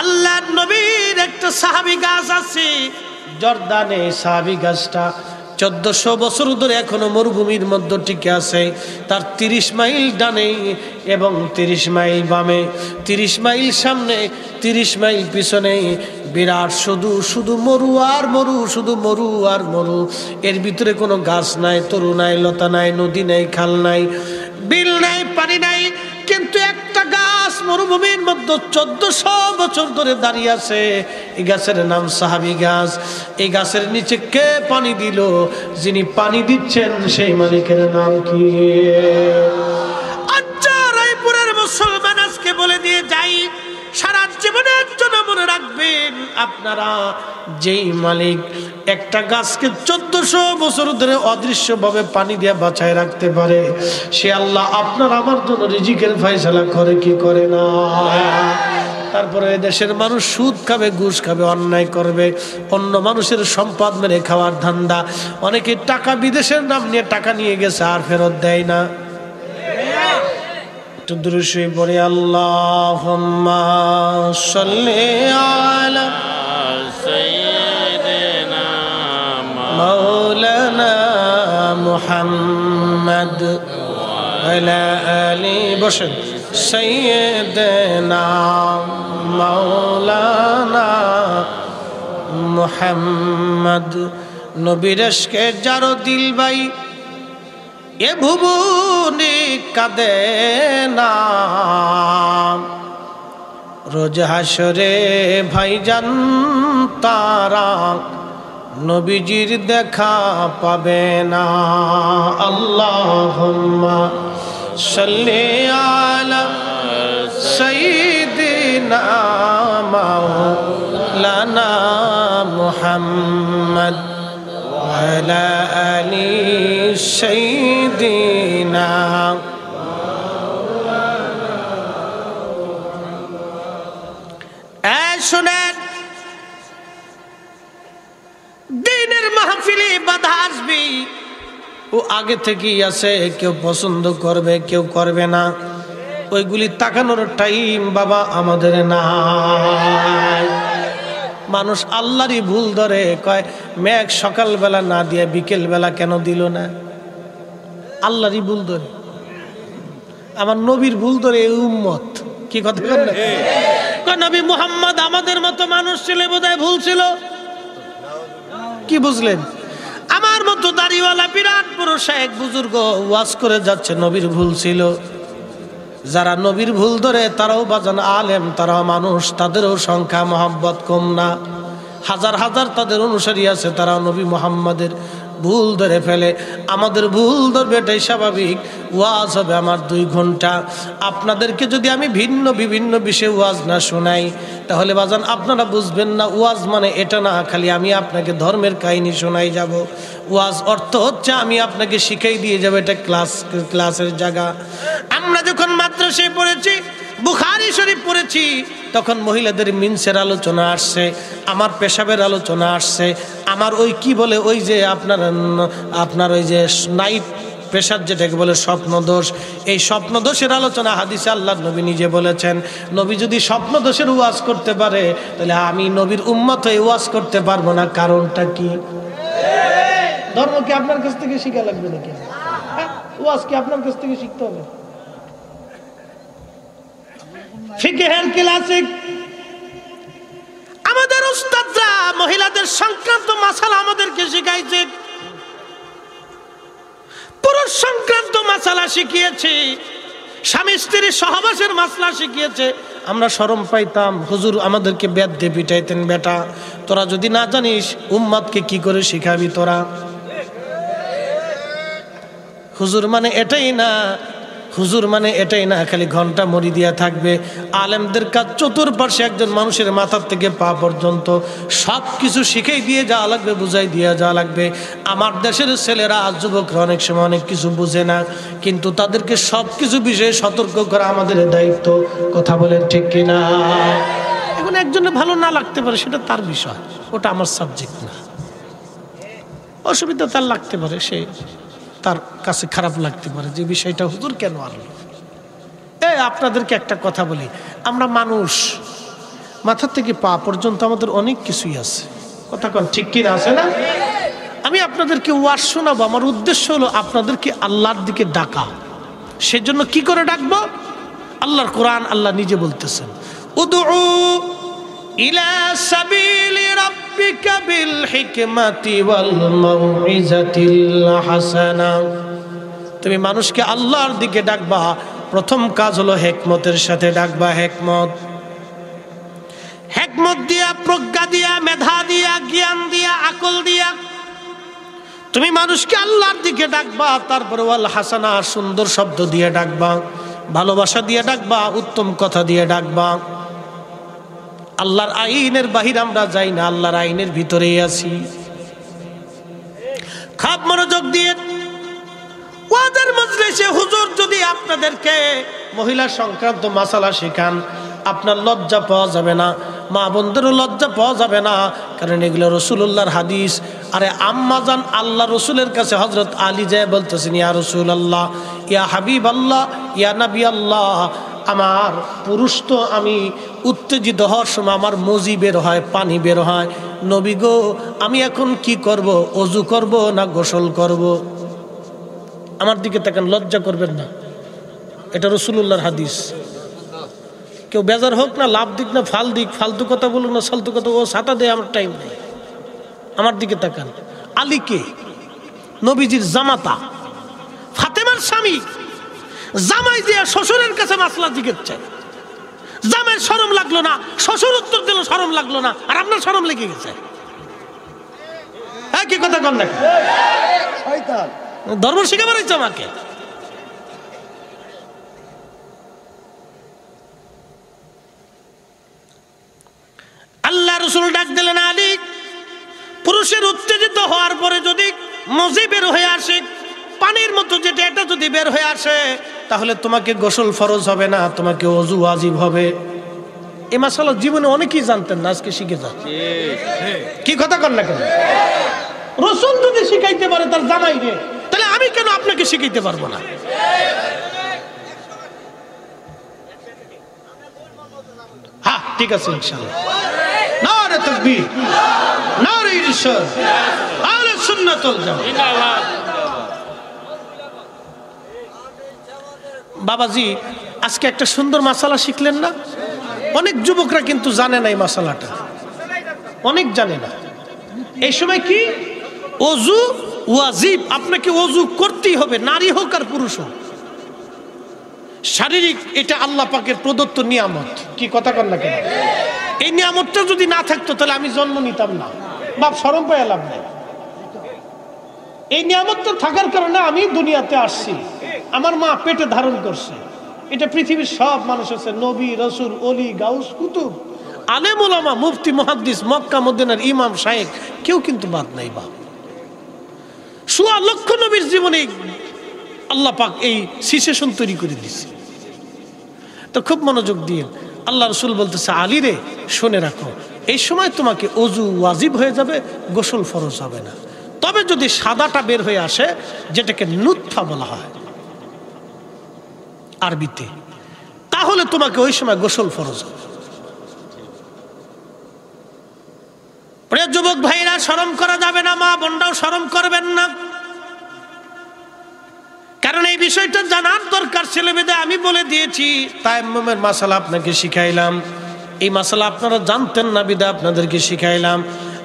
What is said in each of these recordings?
আল্লাহর নবীর একটা সাহাবী গাছ আছে জর্দানে। সাহাবী গাছটা 1400 বছর ধরে এখনো মরুভূমির মধ্যে টিকে আছে। তার 30 মাইল ডানে এবং 30 মাইল বামে, 30 মাইল সামনে 30 মাইল পিছনে বিরাট শুধু মরু আর মরু, শুধু মরু আর মরু। এর ভিতরে কোনো গাছ নাই, তরু নাই, লতা নাই, নদী নাই, খাল নাই, বিল নাই, পানি নাই, কিন্তু একটা গাছ মরুভূমির মধ্যে 1400 বছর ধরে দাঁড়িয়ে আছে। এই গাছের নাম সাহাবী গাছ। এই গাছের নিচে কে পানি দিল? যিনি পানি দিচ্ছেন সেই মালিকের নাম কি? আচ্ছা, রায়পুরের মুসলমান আজকে বলে দিয়ে যাই, সারা জীবনের জন্য মনে রাখবেন, আপনারা যেই মালিক একটা গাছকে 1400 বছর ধরে অদৃশ্যভাবে পানি দিয়ে বাঁচায় রাখতে পারে, সে আল্লাহ আপনার আমার জন্য রিজিকের ফয়সালা করে কি করে না? তারপরে দেশের মানুষ সুদ খাবে, ঘুষ খাবে, অন্যায় করবে, অন্য মানুষের সম্পদ মেরে খাওয়ার ধান্দা। অনেকে টাকা বিদেশের নাম নিয়ে টাকা নিয়ে গেছে আর ফেরত দেয় না। একটু দুরূদ পড়ে আল্লাহুম্মা সাল্লি আলা সাইয়্যিদিনা মাওলানা মুহাম্মদ ওয়ালা আলি বসেন সাইয়্যিদিনা মাওলানা মুহাম্মদ। নবীর ইশকে যারো দিল ভাই এ ভুবনে কাঁদে না, রোজ হাসরে ভাইজান তারা নবীজির দেখা পাবে না। আল্লাহুম্মা সাল্লি আলা সাইয়্যিদিনা মাওলানা মুহাম্মদ ওয়ালা আলি সাইয়্যিদিনা। শুনেন, দিনের মাহফিলে বাধা আসবে, ও আগে থেকেই আছে। কেউ পছন্দ করবে, কেউ করবে না। ওইগুলি তাকানোর টাইম বাবা আমাদের নাই। মানুষ আল্লাহরই ভুল ধরে, কয় মেঘ সকালবেলা না দিয়ে বিকেল বেলা কেন দিল না? আল্লাহরই ভুল ধরে, আমার নবীর ভুল ধরে এই উম্মত। কি কথা বলেন? নবী মুহাম্মদ আমাদের মতো মানুষ ছিল, বোধহয় ভুল ছিল। কি বুঝলেন? আমার মতো দাড়িওয়ালা বিরাট পুরুষ এক বুজুর্গ ওয়াজ করে যাচ্ছে, নবীর ভুল ছিল। যারা নবীর ভুল ধরে তারাও বাজান আলেম, তারাও মানুষ, তাদেরও সংখ্যা মহব্বত কম না। হাজার হাজার তাদের অনুসারী আছে, তারাও নবী মুহাম্মাদের ভুল ধরে ফেলে। আমাদের ভুল ধরবে, এটাই স্বাভাবিক। ওয়াজ হবে আমার 2 ঘন্টা। আপনাদেরকে যদি আমি বিভিন্ন বিষয়ে ওয়াজ না শোনাই, তাহলে বাজান আপনারা বুঝবেন না। ওয়াজ মানে এটা না খালি আমি আপনাকে ধর্মের কাহিনী শোনাই যাব। ওয়াজ অর্থ হচ্ছে আমি আপনাকে শিখাই দিয়ে যাব, এটা ক্লাসের জায়গা। আমরা যখন মাদ্রাসায় পড়েছি, বুখারী শরীফ পড়েছি, তখন মহিলাদের মিন্সের আলোচনা আসছে, আমার পেশাবের আলোচনা আসছে, আমার ওই কি বলে ওই যে আপনার ওই যে নাইট প্রেশার যেটাকে বলে স্বপ্ন দোষ, এই স্বপ্ন দোষের আলোচনা হাদিসে আল্লাহর নবী নিজে বলেছেন। নবী যদি স্বপ্ন দোষের ওয়াজ করতে পারে, তাহলে আমি নবীর উম্মত হয়ে ওয়াজ করতে পারবো না। কারণটা কি? ধর্ম কি আপনার কাছ থেকে শিখা লাগবে নাকি? ওয়াজ কি আপনার কাছ থেকে শিখতে হবে? ফিকহের ক্লাসিক আমাদের উস্তাদরা মহিলাদের সংক্রান্ত মাসালা আমাদেরকে শিখাইছে, পুরুষ সংক্রান্ত মাসালা শিখিয়েছে, স্বামী স্ত্রীর সহবাসের মাসলা শিখিয়েছে। আমরা শরম পাইতাম, হুজুর আমাদেরকে বেদ দিয়ে পিটাইতেন, বেটা তোরা যদি না জানিস উম্মতকে কি করে শিখাবি তোরা? হুজুর মানে এটাই না, হুজুর মানে এটাই না খালি ঘন্টা মরি দিয়া থাকবে। আলেমদের কাজ চতুর্পার্শ্বে একজন মানুষের মাথার থেকে পা পর্যন্ত সব কিছু শিখাই দিয়ে যাওয়া লাগবে, বুঝাই দিয়ে যাওয়া লাগবে। আমার দেশের ছেলেরা, যুবকরা অনেক সময় অনেক কিছু বুঝে না, কিন্তু তাদেরকে সব কিছু বিষয়ে সতর্ক করা আমাদের দায়িত্ব। কথা বলেন ঠিক কিনা? এখন একজনের ভালো না লাগতে পারে, সেটা তার বিষয়, ওটা আমার সাবজেক্ট না। অসুবিধা তার লাগতে পারে, সে তার কাছে খারাপ লাগতে পারে যে বিষয়টা হুজুর কেন আনলো। আপনাদেরকে একটা কথা বলি, আমরা মানুষ, মাথা থেকে পা পর্যন্ত আমাদের অনেক কিছুই আছে। কথা কোন ঠিক কিনা আছে না? আমি আপনাদেরকে ওয়াজ শোনাবো, আমার উদ্দেশ্য হলো আপনাদেরকে আল্লাহর দিকে ডাকা। সেজন্য কি করে ডাকবো? আল্লাহর কোরআন আল্লাহ নিজে বলতেছেন, উদউ ইলা সাবিলি রাব্বিকা বিল হিকমাতি ওয়াল মাউইজাতিল হাসানা। তুমি মানুষকে আল্লাহর দিকে ডাকবা, প্রথম কাজ হলো হিকমতের সাথে ডাকবা। হিকমত দিয়া, প্রজ্ঞা দিয়া, মেধা দিয়া, জ্ঞান দিয়া, আকল দিয়া তুমি মানুষকে আল্লাহর দিকে ডাকবা। তারপরে ওয়াল হাসানা, সুন্দর শব্দ দিয়ে ডাকবা, ভালোবাসা দিয়ে ডাকবা, উত্তম কথা দিয়ে ডাকবা। আল্লাহর আইনের বাহির আমরা যাই না, আল্লাহর আইনের ভিতরেই আছি। খুব মনোযোগ দিয়ে ওয়াজের মজলিসে হুজুর যদি আপনাদেরকে মহিলা সংক্রান্ত মাসালা শেখান, আপনার লজ্জা পাওয়া যাবে না, মা বোনদেরও লজ্জা পাওয়া যাবে না, কারণ এগুলো রাসূলুল্লাহর হাদিস। আরে আম্মা জান আল্লাহ রসুলের কাছে হযরত আলী যায় বলতেছেন, ইয়া রাসূলুল্লাহ, ইয়া হাবিব আল্লাহ, ইয়া নবী আল্লাহ, আমার পুরুষ তো আমি উত্তেজিত হওয়ার সময় আমার মজি বের হয়, পানি বের হয়, নবী গো আমি এখন কি করব? অজু করব না গোসল করব? আমার দিকে তাকান, লজ্জা করবেন না, এটা রাসূলুল্লাহর হাদিস। কেউ বেজার হোক না, লাভ দিক না ফাল দিক, ফালতু কথা বলুক না ফালতু কথা, ও ছাতা দেয়, আমার টাইম নেই। আমার দিকে তাকান, আলীকে নবীজির জামাতা, ফাতেমার স্বামী, জামাই দিয়ে শ্বশুরের কাছে মাসলা জিজ্ঞেস চাই। জামাইয়ের শরম লাগলো না, শ্বশুর উত্তর দিল শরম লাগলো না, আর আপনার শরম লেগে গেছে। কি কথা কন না, ধর্ম শিখাবার হচ্ছে আমাকে। আল্লাহ রসুল ডাক দিলেন, আলী, পুরুষের উত্তেজিত হওয়ার পরে যদি মজি বের হয়ে আসে, পানির মতো যেটা, এটা যদি বের হয়ে আসে, তাহলে তোমাকে গোসল ফরজ হবে না, তোমাকে ওযু ওয়াজিব হবে। এই মাসালা জীবনে অনেকেই জানতেন না, আজকে শিখে যান। কি কথা কন না কেন? রসুল যদি শিখাইতে পারে তার জামাইকে, তাহলে আমি কেন আপনাকে শিখাইতে পারবো না? হ্যাঁ ঠিক আছে, ইনশাআল্লাহ। নারে তাকবীর, নারে ইরশাদ, আহলে সুন্নাত ওয়াল জামাত। বাবাজি, আজকে একটা সুন্দর মাসালা শিখলেন না? অনেক যুবকরা কিন্তু জানে না এই মাসালাটা, অনেক জানে না। এই সময় কি ওযু ওয়াজিব, আপনাকে ওযু করতেই হবে, নারী হোক আর পুরুষ হোক। শারীরিক এটা আল্লাহ পাকের প্রদত্ত নিয়ামত। কি কথা কন না কেন? এই নিয়ামতটা যদি না থাকতো তাহলে আমি জন্ম নিতাম না, বাপ শরম পায় লাভ নাই। এই নিয়ামতটা থাকার কারণে আমি দুনিয়াতে আসছি, আমার মা পেটে ধারণ করছে। এটা পৃথিবীর সব মানুষ আছে, নবী, রসুল, অলি, গাউস, কুতুব, আলেম ওলামা, মুফতি, মুহাদ্দিস, মক্কা মদিনার ইমাম, শায়েখ, কেউ কিন্তু বাদ নাই। বাপ সোয়া লক্ষ নবীর জীবনে আল্লাহ পাক এই সিচুয়েশন তৈরি করে দিয়েছে। তো খুব মনোযোগ দিয়ে আল্লাহ রসুল বলতেছে, আলী রে শুনে রাখো, এই সময় তোমাকে ওযু ওয়াজিব হয়ে যাবে, গোসল ফরজ হবে না। তবে যদি সাদাটা বের হয়ে আসে, যেটাকে নুতফা বলা হয় আরবিতে, তাহলে তোমাকে ওই সময় গোসল ফরজ হবে। প্রিয় যুবক ভাইরা, শরম করা যাবে না, মা বোনরাও শরম করবেন না, কারণ এই বিষয়টা জানার দরকার ছেলেমেয়েদের। আমি বলে দিয়েছি, তায়াম্মুমের মাসালা আপনাকে শিখাইলাম, এই মাসালা আপনারা জানতেন না বিধায় আপনাদেরকে শিখাইলাম।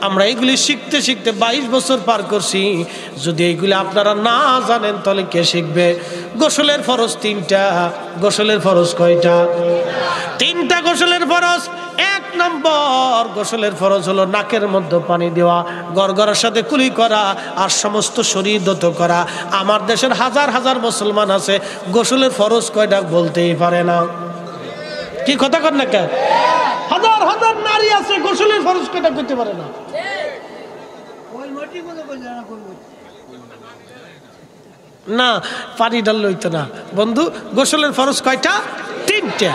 আমরা এইগুলি শিখতে শিখতে 22 বছর পার করছি। যদি এইগুলি আপনারা না জানেন তাহলে কে শিখবে? গোসলের ফরজ 3টা। গোসলের ফরজ কয়টা? 3টা গোসলের ফরজ। 1 নম্বর গোসলের ফরজ হলো নাকের মধ্যে পানি দেওয়া, গড়গড়ার সাথে কুলি করা, আর সমস্ত শরীর ধৌত করা। আমার দেশের হাজার হাজার মুসলমান আছে গোসলের ফরজ কয়টা বলতেই পারে না। কি কথা কর না কেন? হাজার হাজার নারী আছে গোসলের ফরজ কয়টা করতে পারে না। না, পানি ডাল লইতো না বন্ধু। গোসলের ফরজ কয়টা? 3টা।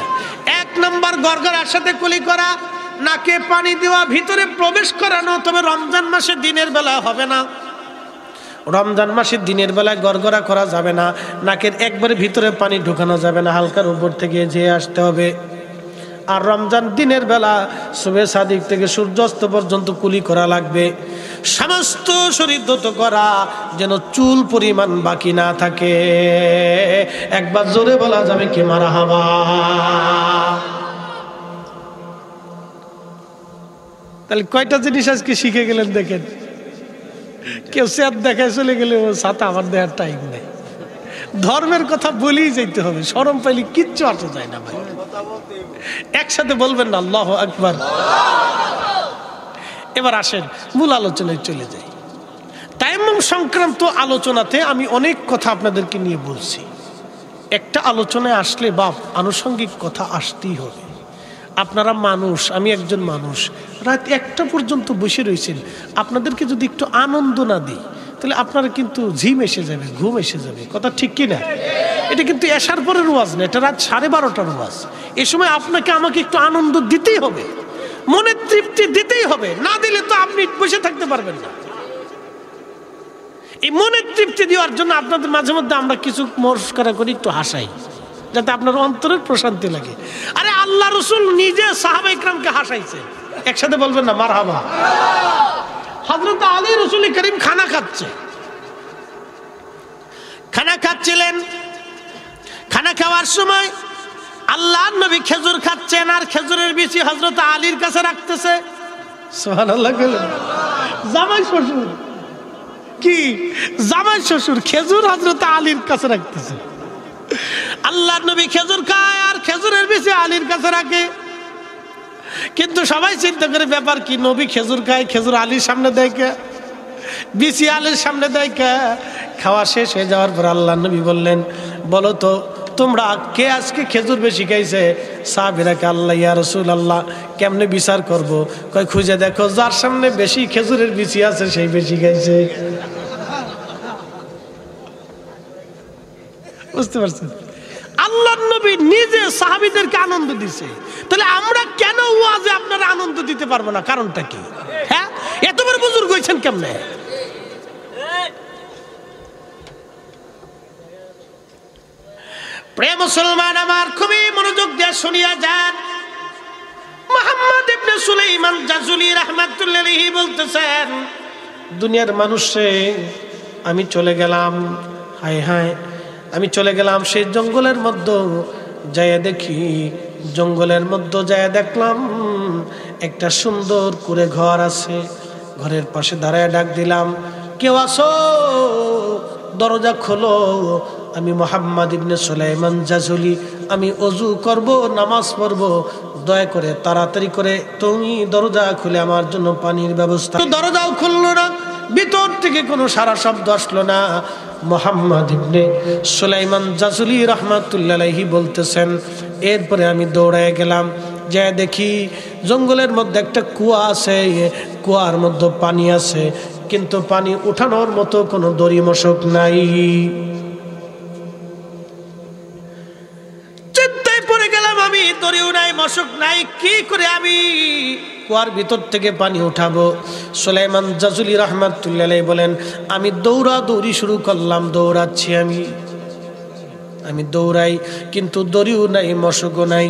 1 নম্বর গড়গড়ার সাথে কুলি করা, নাকে পানি দেওয়া, ভিতরে প্রবেশ করানো। তবে রমজান মাসে দিনের বেলা হবে না, রমজান মাসের দিনের বেলায় গড়গড়া করা যাবে না, নাকের একবারে ভিতরে পানি ঢুকানো যাবে না, হালকার উপর থেকে যেয়ে আসতে হবে। আর রমজান দিনের বেলা সুবে সাদিক থেকে সূর্যাস্ত পর্যন্ত কুলি করা লাগবে, সমস্ত শরীর ধৌত করা, যেন চুল পরিমাণ বাকি না থাকে। একবার জোরে বলা যাবে কি মারহাবা? তাহলে কয়টা জিনিস আজকে শিখে গেলেন দেখেন। কেউ স্যার দেখায় চলে গেলে ও সাথে আমার দেওয়ার টাইম নেই। ধর্মের কথা বলেই যেতে হবে, শরম পাইলে কিচ্ছু আসা যায় না ভাই। একসাথে বলবেন না আল্লাহু আকবার। এবার আসেন মূল আলোচনায় চলে যাই। তায়াম্মুম সংক্রান্ত আলোচনাতে আমি অনেক কথা আপনাদেরকে নিয়ে বলছি। একটা আলোচনায় আসলে বাপ আনুষঙ্গিক কথা আসতেই হবে। আপনারা মানুষ, আমি একজন মানুষ, রাত 1টা পর্যন্ত বসে রয়েছেন। আপনাদেরকে যদি একটু আনন্দ না দিই তাহলে আপনারা কিন্তু ঝিম এসে যাবে, ঘুম এসে যাবে। কথা ঠিক কি না? এটা কিন্তু এশার পরের ওয়াজ না, এটা রাত 12:30টার ওয়াজ। এ সময় আপনাকে আমাকে একটু আনন্দ দিতেই হবে, মনের তৃপ্তি দিতেই হবে। না দিলে তো আপনি বসে থাকতে পারবেন না। এই মনের তৃপ্তি দেওয়ার জন্য আপনাদের মাঝে মধ্যে আমরা কিছু মস্করা করি, একটু হাসাই, যাতে আপনার অন্তরের প্রশান্তি লাগে। আরে আল্লাহ রসুল নিজে সাহাবা ইকরামকে হাসাইছে। একসাথে বলবেন না মারহাবা? হযরত আলী রাসূল করিম খানা খাচ্ছিলেন। খানা খাওয়ার সময় আল্লাহর নবী খেজুর খাচ্ছেন, আর খেজুরের বিচি হযরত আলীর কাছে রাখতেছে। সুবহানাল্লাহ। জামাই শ্বশুর কি? জামাই শ্বশুর খেজুর হযরত আলীর কাছে রাখতেছে। আল্লাহর নবী খেজুর খায় আর খেজুরের বিচি আলীর কাছে রাখে। কিন্তু সবাই চিন্তা করে ব্যাপার কি, নবী খেজুর খায়, খেজুর আলীর সামনে দেয় কে? বিচি আলীর সামনে দেয় কে? খাওয়া শেষ হয়ে যাওয়ার পর আল্লাহর নবী বললেন, বলো তো তোমরা কে আজকে খেজুর বেশি খাইছে? সাহাবীরাকে আল্লাহ ইয়া রাসূলুল্লাহ কেমনে বিচার করব? কয় খুঁজে দেখো, যার সামনে বেশি খেজুরের বিচি আছে সেই বেশি খাইছে। বুঝতে পারছেন? আল্লাহর নবী নিজে সাহাবীদেরকে আনন্দ দিছে। তাহলে আমরা কেন ওয়াজে আপনারা আনন্দ দিতে পারবো না? কারণটা কি? হ্যাঁ, এত বড় বুজুর্গ হইছেন কেমনে? প্রিয় মুসলমান আমার, খুবই মনোযোগ দিয়ে শুনিয়া যান। মুহাম্মদ ইবনে সুলাইমান জাজুলি রাহমাতুল্লাহি আলাইহি বলতেছেন, দুনিয়ার মানুষে আমি চলে গেলাম, হায় হায় আমি চলে গেলাম সেই জঙ্গলের মধ্যে। যাইয়া দেখি, জঙ্গলের মধ্যে যাইয়া দেখলাম একটা সুন্দর করে ঘর আছে। ঘরের পাশে দাঁড়ায় ডাক দিলাম, কেউ আসো, দরজা খোলো। আমি মুহাম্মদ ইবনে সুলাইমান জাজুলি, আমি ওযু করব, নামাজ পড়ব, দয়া করে তাড়াতাড়ি করে তুমি দরজা খুলে আমার জন্য পানির ব্যবস্থা। দরজাও খুললো না, ভিতর থেকে কোনো সারা শব্দ আসলো না। মুহাম্মদ ইবনে সুলাইমান জাজুলি রাহমাতুল্লাহি আলাইহি বলতেছেন, এরপরে আমি দৌড়ায় গেলাম, যা দেখি জঙ্গলের মধ্যে একটা কুয়া আছে। কুয়ার মধ্যে পানি আছে, কিন্তু পানি উঠানোর মতো কোনো দড়ি মশক নাই। চিন্তায় পড়ে গেলাম আমি, দড়িও নাই, মশক নাই, কি করে আমি কুয়ার ভিতর থেকে পানি উঠাবো? সুলাইমান জাজুলি রাহমাতুল্লাহি আলাইহি বলেন, আমি দৌড়াদৌড়ি শুরু করলাম। দৌড়াচ্ছি আমি দৌড়াই, কিন্তু দড়িও নাই, মশকও নাই।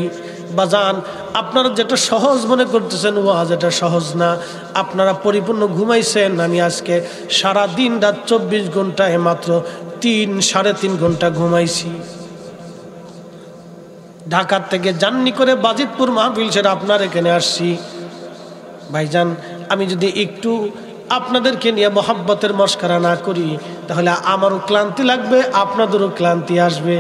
বাজান, আপনারা যেটা সহজ মনে করতেছেন ওয়াজ, এটা সহজ না। আপনারা পরিপূর্ণ ঘুমাইছেন। আমি আজকে সারা দিন রাত 24 ঘন্টায় মাত্র 3-3.5 ঘন্টা ঘুমাইছি। ঢাকার থেকে জার্নি করে বাজিতপুর মাহফিল সেরে আপনার এখানে আসছি। ভাইজান, আমি যদি একটু আপনাদেরকে নিয়ে মহব্বতের মশকরা না করি তাহলে আমারও ক্লান্তি লাগবে, আপনাদেরও ক্লান্তি আসবে।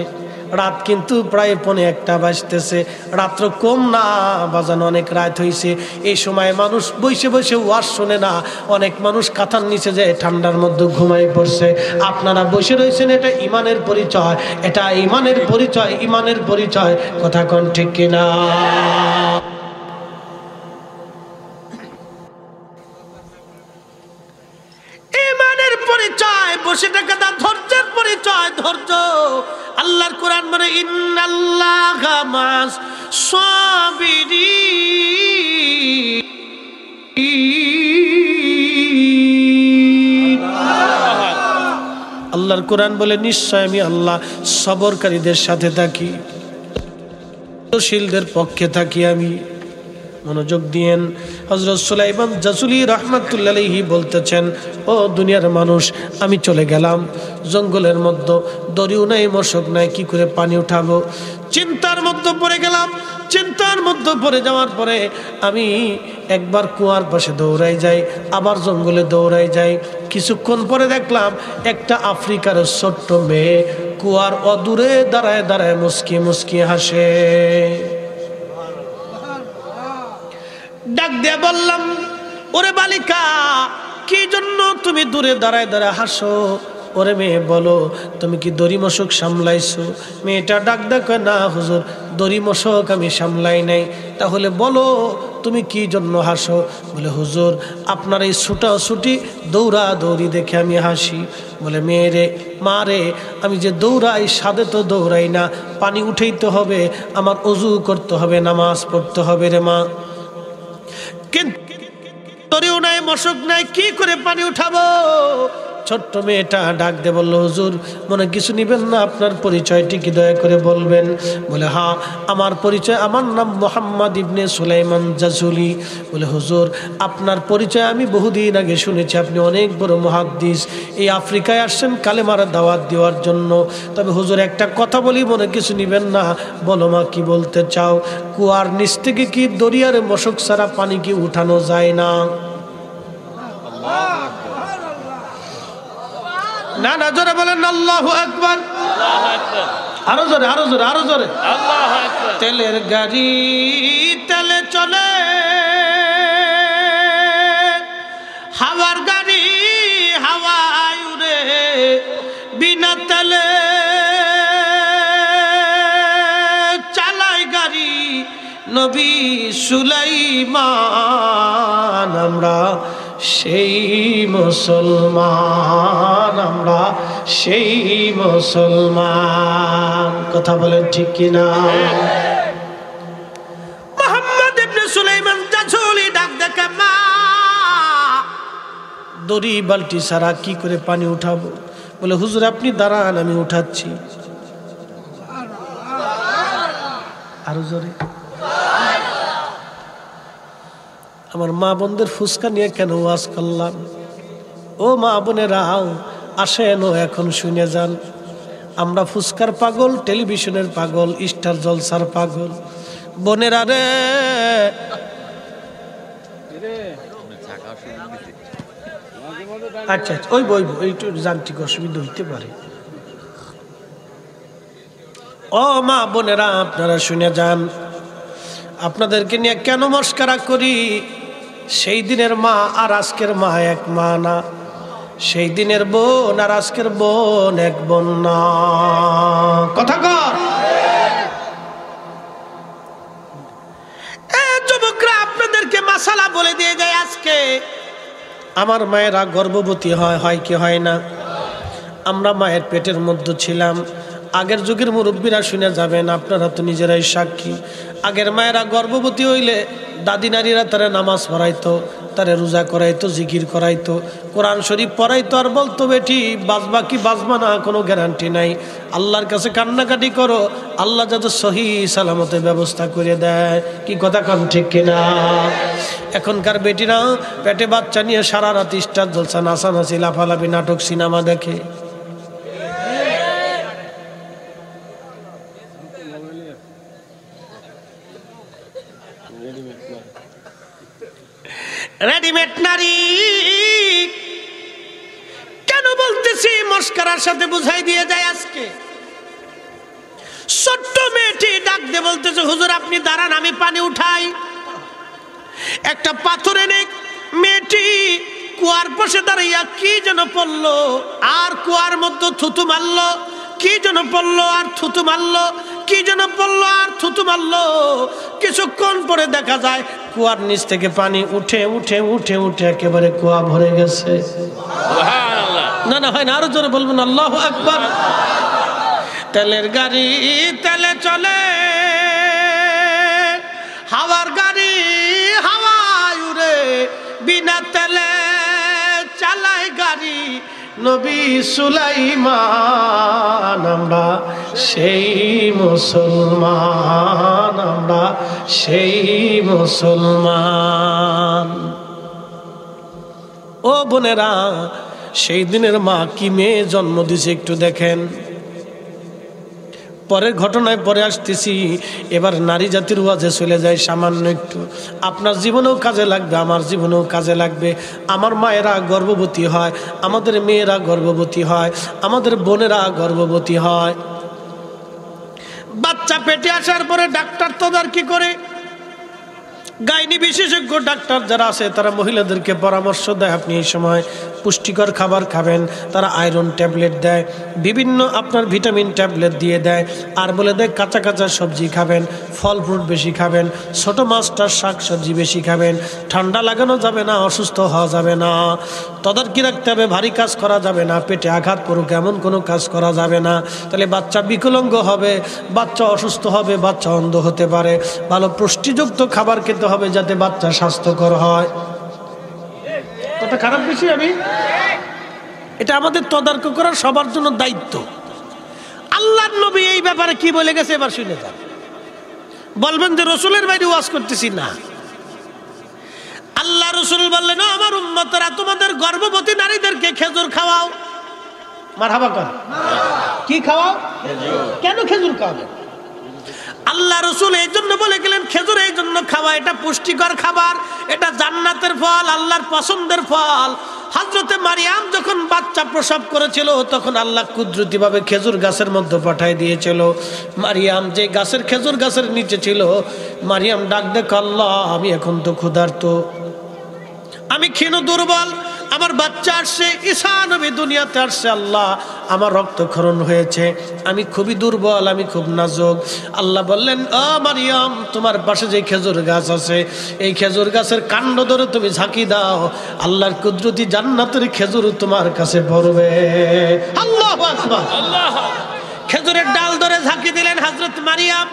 রাত কিন্তু প্রায় 1:45 বাজতেছে, রাত্র কম না বাজানো, অনেক রাত হয়েছে। এই সময় মানুষ বসে বসে ওয়াজ শোনে না, অনেক মানুষ কাঁথার নিচে যায় ঠান্ডার মধ্যে ঘুমাই পড়ছে। আপনারা বসে রয়েছেন, এটা ইমানের পরিচয়, এটা ইমানের পরিচয়, ইমানের পরিচয়। কথা কোন ঠিক কিনা? ইমানের পরিচয় বসে থাকা, ধৈর্যের পরিচয় ধৈর্য। আল্লাহর কোরআন বলে, ইন্নাল্লাহা মা'আস সাবিরিন। আল্লাহর কোরআন বলে, নিশ্চয় আমি আল্লাহ সবরকারীদের সাথে থাকি। শিলদের পক্ষে থাকি আমি। মনোযোগ দিয়েন। হযরত সুলাইমান জাসুলি রাহমাতুল্লাহি আলাইহি বলতেছেন, ও দুনিয়ার মানুষ, আমি চলে গেলাম জঙ্গলের মধ্যে, দড়িও নাই, মশক নাই, কি করে পানি উঠাবো? চিন্তার মধ্যে পড়ে গেলাম। চিন্তার মধ্যে পড়ে যাওয়ার পরে আমি একবার কুয়ার পাশে দৌড়াই যাই, আবার জঙ্গলে দৌড়াই যাই। কিছুক্ষণ পরে দেখলাম একটা আফ্রিকার ছোট্ট মেয়ে কুয়ার অদূরে দাঁড়ায় দাঁড়ায় মুস্কি মুস্কি হাসে। ডাক দিয়ে বললাম, ওরে বালিকা, কি জন্য তুমি দূরে দাঁড়ায় দাঁড়ায় হাসো? ওরে মেয়ে, বলো তুমি কি দড়ি মশক সামলাইছো? মেয়েটা ডাক ডাক, না হুজুর, দড়ি মশক আমি সামলাই নাই। তাহলে বলো তুমি কি জন্য হাসো? বলে, হুজুর আপনার এই ছুটাছুটি দৌড়া দৌড়ি দেখে আমি হাসি। বলে, মেয়েরে, মা রে, আমি যে দৌড়াই সাদে তো দৌড়াই না, পানি উঠাইতে হবে, আমার ওযু করতে হবে, নামাজ পড়তে হবে রে মা। কিন্তু দড়িও নাই, মশক নাই, কি করে পানি উঠাবো? ছোট্ট মেয়েটা ডাক দিয়ে বলল, হুজুর মনে কিছু নিবেন না, আপনার পরিচয়টি কি দয়া করে বলবেন? বলে, হ্যাঁ আমার পরিচয়, আমার নাম মোহাম্মদ ইবনে সুলাইমান জাসুলি। বলে, হুজুর আপনার পরিচয় আমি বহুদিন আগে শুনেছি, আপনি অনেক বড় মুহাদ্দিস, এই আফ্রিকায় আসছেন কালেমার দাওয়াত দেওয়ার জন্য। তবে হুজুর একটা কথা বলি, মনে কিছু নিবেন না। বলো মা, কি বলতে চাও? কুয়ার নিচ থেকে কি দরিয়ার মশক ছাড়া পানি কি উঠানো যায় না? না না, জোরে বলেন আল্লাহু আকবার। আরো জোরে, আরো জোরে, আরো জোরে। তেলের গাড়ি তেলে চলে, হাওয়ার গাড়ি হাওয়ায় উড়ে, বিনা তেলে চালায় গাড়ি নবী সুলাইমান। আমরা সেই মুসলমান, আমরা সেই মুসলমান। কথা বলেন ঠিক কিনা? মোহাম্মদ ইবনে সুলাইমান জাসুলি ডাক দেখে, মা দড়ি বালতি ছাড়া কি করে পানি উঠাবো? বলে, হুজুর আপনি দাঁড়ান, আমি উঠাচ্ছি। আরো জোরে। আমার মা বোনদের ফুসকা নিয়ে কেন ওয়াজ করলাম? ও মা বোনেরাও আসেন, এখন শুনে যান। আমরা ফুসকার পাগল, টেলিভিশনের পাগল, স্টার জলসার পাগল। বোনেরা রে, আচ্ছা আচ্ছা, ওই বই এইটু যান্ত্রিক অসুবিধা হইতে পারে। ও মা বোনেরা, আপনারা শুনে যান। আপনাদেরকে নিয়ে কেন মস্করা করি? সেই দিনের মা আর আজকের মা এক মা না, সেই দিনের বোন আর আজকের বোন এক বোন না। কথা কর। যুবকরা, আপনাদেরকে মাসালা বলে দিয়ে যায়। আজকে আমার মায়েরা গর্ভবতী হয় কি হয় না? আমরা মায়ের পেটের মধ্যে ছিলাম। আগের যুগের মুরব্বীরা শুনে যাবেন, আপনারা তো নিজেরাই সাক্ষী। আগের মায়েরা গর্ভবতী হইলে দাদি নারীরা তারা নামাজ পড়াইতো, তারা রোজা করাইতো, জিকির করাইতো, কোরআন শরীফ পড়াইতো, আর বলতো, বেটি বাজবা কি বাজবা না কোনো গ্যারান্টি নাই, আল্লাহর কাছে কান্নাকাটি করো, আল্লাহ যাতে সহি সালামতের ব্যবস্থা করে দেয়। কি কথা কন ঠিক কিনা? এখনকার বেটিরা পেটে বাচ্চা নিয়ে সারা রাত স্টার জলসা, নাচানাচি, লাফালাফি, নাটক, সিনেমা দেখে। রেডিমেড নারী। কেন বলতেছি? মস্করার সাথে বুঝাই দিয়ে যায়। আজকে ছোট্ট মেয়েটি ডাক দিয়ে বলতেছে, হুজুর আপনি দাঁড়ান, আমি পানি উঠাই। একটা পাথর এনে মেয়েটি কুয়ার পাশে দাঁড়াইয়া কি যেন পড়লো, আর কুয়ার মধ্যে থুতু মারলো। কি যেন পড়লো আর থুতু মারলো, কি যেন পড়লো আর থুতু মারলো। কিছুক্ষণ পরে দেখা যায় কুয়ার নিচ থেকে পানি উঠে উঠে উঠে উঠে একেবারে কুয়া ভরে গেছে। না না, হয় না, আরো জোরে বলবেন আল্লাহু আকবার। তেলের গাড়ি তেলে চলে, হাওয়ার গাড়ি হাওয়ায় উড়ে, বিনা তেলে চালায় গাড়ি নবী সুলাইমান, আমরা সেই মুসলমান, আমরা সেই মুসলমান। ও বোনেরা, সেই দিনের মা কি মেয়ে জন্ম দিছে একটু দেখেন। পরের ঘটনায় পরে আসতেছি। এবার নারী জাতির ওয়াজে চলে যায় সামান্য একটু। আপনার জীবনেও কাজে লাগবে, আমার জীবনেও কাজে লাগবে। আমার মায়েরা গর্ভবতী হয়, আমাদের মেয়েরা গর্ভবতী হয়, আমাদের বোনেরা গর্ভবতী হয়। বাচ্চা পেটে আসার পরে ডাক্তার তদারকি করে। গাইনি বিশেষজ্ঞ ডাক্তার যারা আছে তারা মহিলাদেরকে পরামর্শ দেয়, আপনি এই সময় পুষ্টিকর খাবার খাবেন। তারা আয়রন ট্যাবলেট দেয়, বিভিন্ন আপনার ভিটামিন ট্যাবলেট দিয়ে দেয়, আর বলে দেয় কাঁচা কাঁচা সবজি খাবেন, ফল ফ্রুট বেশি খাবেন, ছোট মাছটার শাক সবজি বেশি খাবেন। ঠান্ডা লাগানো যাবে না, অসুস্থ হওয়া যাবে না, তদারকি রাখতে হবে, ভারী কাজ করা যাবে না, পেটে আঘাত করুক এমন কোনো কাজ করা যাবে না। তাহলে বাচ্চা বিকলাঙ্গ হবে, বাচ্চা অসুস্থ হবে, বাচ্চা অন্ধ হতে পারে। ভালো পুষ্টিযুক্ত খাবার খেতে হবে যাতে বাচ্চা স্বাস্থ্যকর হয়। কথা খারাপ বেশি আমি, এটা আমাদের তদারকি করার সবার জন্য দায়িত্ব। আল্লাহর নবী এই ব্যাপারে কি বলে গেছে এবার শুনে যান। বলবেন যে রসুলের বাইরে ওয়াজ করতেছি না। আল্লাহ রসুল বললেন, আমার উম্মতরা তোমাদের গর্ভবতী নারীদেরকে খেজুর খাওয়াও। মারহাবা কর। কি খাওয়াও? কেন খেজুর খাওয়াবে? আল্লাহ রসুল এই জন্য বলে গেলেন খেজুর এই জন্য খাওয়া, এটা পুষ্টিকর খাবার, এটা জান্নাতের ফল, আল্লাহর পছন্দের ফল। হযরতে মারিয়াম যখন বাচ্চা প্রসব করেছিল তখন আল্লাহ কুদরতিভাবে খেজুর গাছের মধ্যে পাঠিয়ে দিয়েছিল। মারিয়াম যে গাছের খেজুর গাছের নিচে ছিল, মারিয়াম ডাক দেখ, আল্লাহ আমি এখন তো ক্ষুধার্ত, আমি ক্ষীণ দুর্বল, আমার বাচ্চা আসছে, ঈসা নবী দুনিয়াতে আসছে, আল্লাহ আমার রক্তক্ষরণ হয়েছে, আমি খুবই দুর্বল, আমি খুব নাজুক। আল্লাহ বললেন, ও মারিয়াম, তোমার পাশে যে খেজুর গাছ আছে এই খেজুর গাছের কাণ্ড ধরে তুমি ঝাঁকি দাও, আল্লাহর কুদরতি জান্নাতের খেজুর তোমার কাছে পড়বে। আল্লাহু আকবার। খেজুরের ডাল ধরে ঝাঁকি দিলেন হযরত মারিয়াম,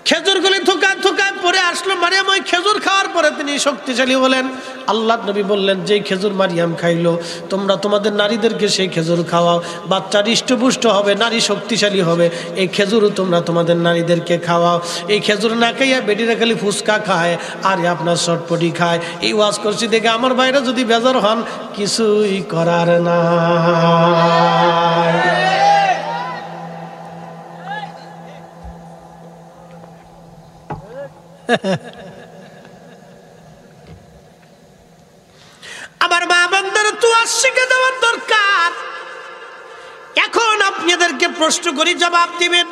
খেজুরগুলি থুকা থুকায় পরে আসলো। মারিয়াম ওই খেজুর খাওয়ার পরে তিনি শক্তিশালী হলেন। আল্লাহ নবী বললেন, যেই খেজুর মারিয়াম খাইলো তোমরা তোমাদের নারীদেরকে সেই খেজুর খাওয়াও, বাচ্চা হৃষ্টপুষ্ট হবে, নারী শক্তিশালী হবে, এই খেজুরও তোমরা তোমাদের নারীদেরকে খাওয়াও। এই খেজুর না খাইয়া বেটিরা খালি ফুচকা খায় আর আপনার চটপটি খায়। এই ওয়াজ করছি দেখে আমার ভাইরা যদি বেজার হন, কিছুই করার না। আমার মা বান্দারা তো শিখে দেওয়ার দরকার। এখন আপনাদেরকে প্রশ্ন করি, জবাব দিবেন।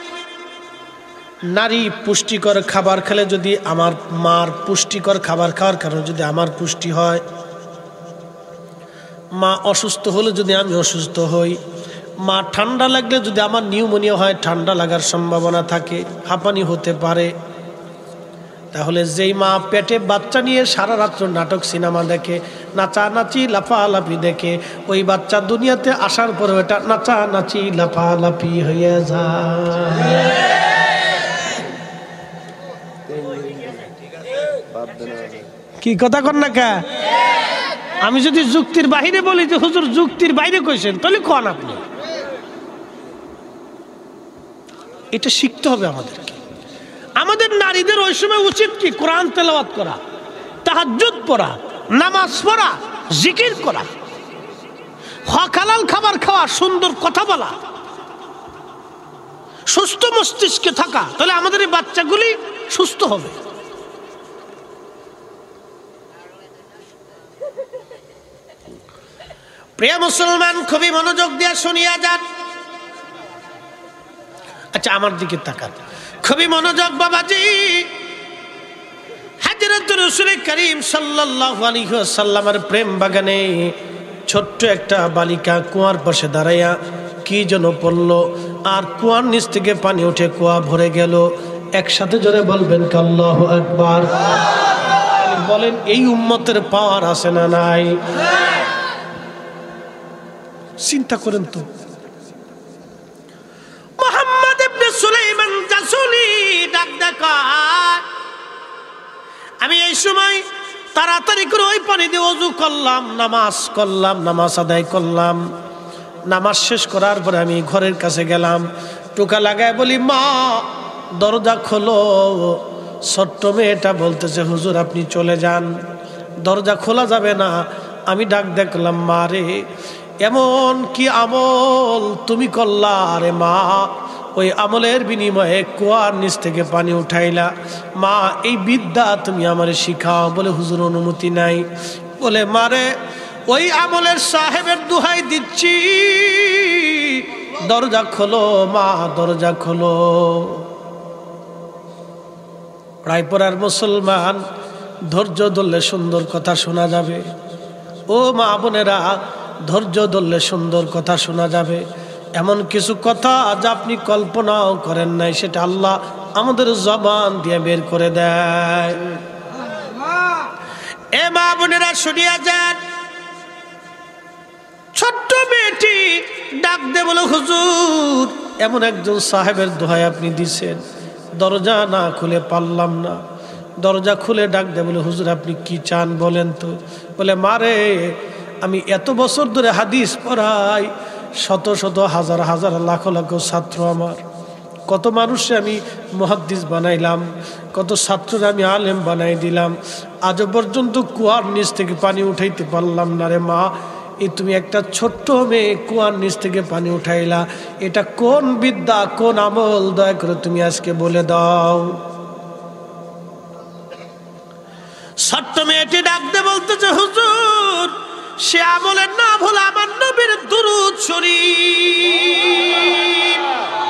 নারী পুষ্টিকর খাবার খেলে যদি আমার মার পুষ্টিকর খাবার খাওয়ার কারণে যদি আমার পুষ্টি হয়, মা অসুস্থ হলে যদি আমি অসুস্থ হই, মা ঠান্ডা লাগলে যদি আমার নিউমোনিয়া হয়, ঠান্ডা লাগার সম্ভাবনা থাকে, হাঁপানি হতে পারে, তাহলে যেই মা পেটে বাচ্চা নিয়ে সারা রাত্র নাটক সিনেমা দেখে, নাচানাচি লাফালাফি দেখে, ওই বাচ্চা দুনিয়াতে আসার পরে এটা নাচানাচি লাফালাফি হয়ে যায়। কি কথা কন না কা? আমি যদি যুক্তির বাইরে বলি যে হুজুর যুক্তির বাইরে কইছেন, তাহলে কন আপনি। এটা শিখতে হবে আমাদেরকে। আমাদের নারীদের ওই সময় উচিত কি? কোরআন তেলাওয়াত করা, তাহাজ্জুদ পড়া, নামাজ পড়া, জিকির করা, হক হালাল খাবার খাওয়া, সুন্দর কথা বলা, সুস্থ মস্তিষ্কে থাকা, তাহলে আমাদের এই বাচ্চাগুলি সুস্থ হবে। প্রিয় মুসলমান, খুবই মনোযোগ দিয়ে শুনিয়া যান। আচ্ছা, আমার দিকে তাকান, খুবই মনোযোগ বাবাজি। হযরত রাসূল করিম সাল্লাল্লাহু আলাইহি ওয়াসাল্লামের প্রেম বাগানে ছোট্ট একটা বালিকা কুয়ার পাশে দাঁড়াইয়া কি যেন পড়ল, আর কুয়ার নিচ থেকে পানি উঠে কুয়া ভরে গেল। একসাথে জোরে বলবেন আল্লাহু আকবার। বলেন, এই উম্মতের পাওয়ার আছে না নাই? চিন্তা করেন তো, মুহাম্মদ ইবনে সুলাইমান জাসুলি ডাক দেখা, আমি এই সময় তাড়াতাড়ি করে ওই পানি দিয়ে ওযু করলাম, নামাজ আদায় করলাম। নামাজ শেষ করার পরে আমি ঘরের কাছে গেলাম, টোকা লাগায় বলি, মা দরজা খোলো। ছোট্ট মেয়েটা বলতেছে, হুজুর আপনি চলে যান, দরজা খোলা যাবে না। আমি ডাক দেখলাম, মা রে এমন কি আমল তুমি করলা রে মা? ওই আমলের বিনিময়ে কুয়ার নিচ থেকে পানি উঠাইলা। মা এই বিদ্যা তুমি আমারে শিখাও। বলে হুজুর অনুমতি নাই। বলে মারে ওই আমলের সাহেবের দোহাই দিচ্ছি, দরজা খোলো মা, দরজা খোলো। রায়পুরার মুসলমান, ধৈর্য ধরলে সুন্দর কথা শোনা যাবে। ও মা বোনেরা, ধৈর্য ধরলে সুন্দর কথা শোনা যাবে। এমন কিছু কথা যা আপনি কল্পনাও করেন নাই, সেটা আল্লাহ আমাদের জবান দিয়ে বের করে দেয়। এ মা বোনেরা শুনিয়া যান, ছোট্ট মেয়েটি ডাক দে বলো, হুজুর এমন একজন সাহেবের দোহাই আপনি দিছেন, দরজা না খুলে পারলাম না। দরজা খুলে ডাক দে বলে, হুজুর আপনি কি চান বলেন তো? বলে মারে আমি এত বছর ধরে হাদিস পড়াই, শত শত হাজার হাজার লাখ লাখ ছাত্র আমার, কত মানুষে আমি মুহাদ্দিস বানাইলাম, কত ছাত্ররা আমি আলেম বানাই দিলাম, আজও পর্যন্ত কুয়ার নিচ থেকে পানি উঠাইতে পারলাম না রে মা। এই তুমি একটা ছোট্ট মেয়ে কুয়ার নিচ থেকে পানি উঠাইলা, এটা কোন বিদ্যা, কোন আমল? দয়া করে তুমি আজকে বলে দাও। ছোট্ট মেয়েটি ডাকতে বলতেছে, হুজুর সে আমলের নাম হলো আমার নবীর দুরূদ শরীফ।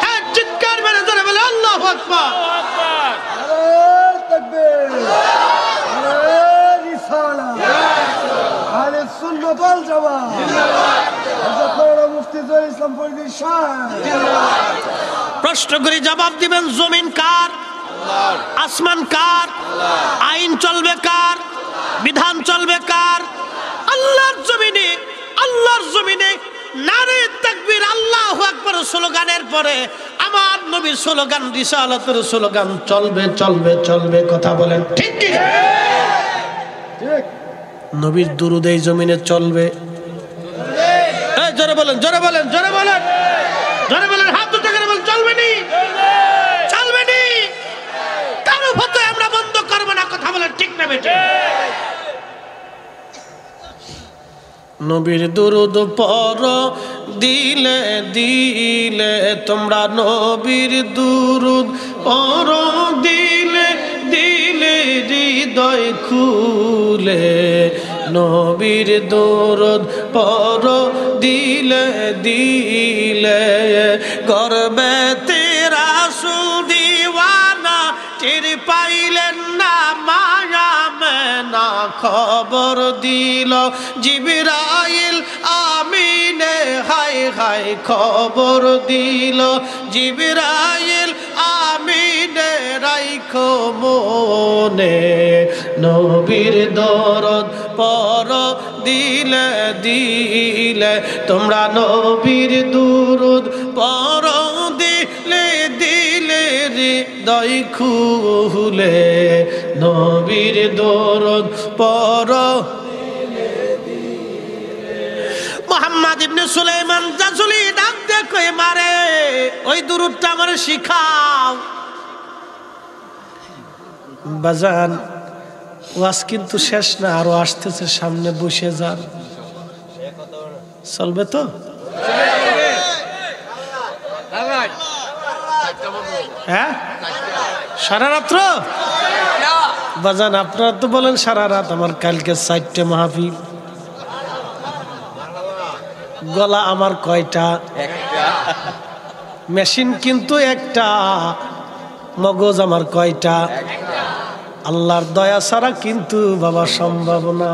হ্যাঁ চিৎকার মেরে ধরে বলে আল্লাহু আকবার। প্রশ্ন করে জবাব দিবেন, জমিন কার? আসমান কার? আইন চলবে কার? বিধান চলবে কার? আল্লাহর জমিনে। আল্লাহর জমিনে নারে তাকবীর আল্লাহু আকবার স্লোগানের পরে আমার নবীর স্লোগান, রিসালাতের স্লোগান চলবে চলবে চলবে। কথা বলেন ঠিক কি? ঠিক। নবীর দুরূদ এই জমিনে চলবে। এই জোরে বলেন, জোরে বলেন, জোরে বলেন, জোরে বলেন, হাত উঠে করে বলেন চলবে নি, চলবে নি। কারো ফতোয়া আমরা বন্ধ করব না। কথা বলেন ঠিক না বেঠিক? নবীর দুরূদ পড়ো দিলে দিলে, তোমরা নবীর দুরূদ পড়ো দিলে দিলে, হৃদয় খুলে নবীর দুরূদ পড়ো দিলে দিলে, গর্বেতে রাসূল দিওয়ানা টের পাইলেন না, মায়া মেনা খবর দিল জিবরাইল আমিনে, হায় হায় খবর দিল জিবরাইল আমিনে, রাইখো মনে নবীর দরদ পড়ো দিলে দিলে, তোমরা নবীর দুরূদ পড়ো দিলে দিলে, হৃদয় খুলে নবীর দরদ পড়ো। মুহাম্মদ ইবনে সুলাইমান জাজুলি ডাক দেখো, মারে ওই দুরূদটা আমারে শিখাও। বাজান ওয়াজ কিন্তু শেষ না, আরো আসতেছে, সামনে বসে যান। চলবে তো? হ্যাঁ সারা রাত্র? বাজান আপনারা তো বলেন সারা রাত, আমার কালকে 4টে মাহফিল। গলা আমার কয়টা? মেশিন কিন্তু একটা, মগজ আমার কয়টা? আল্লাহর দয়া ছাড়া কিন্তু বাবা সম্ভব না।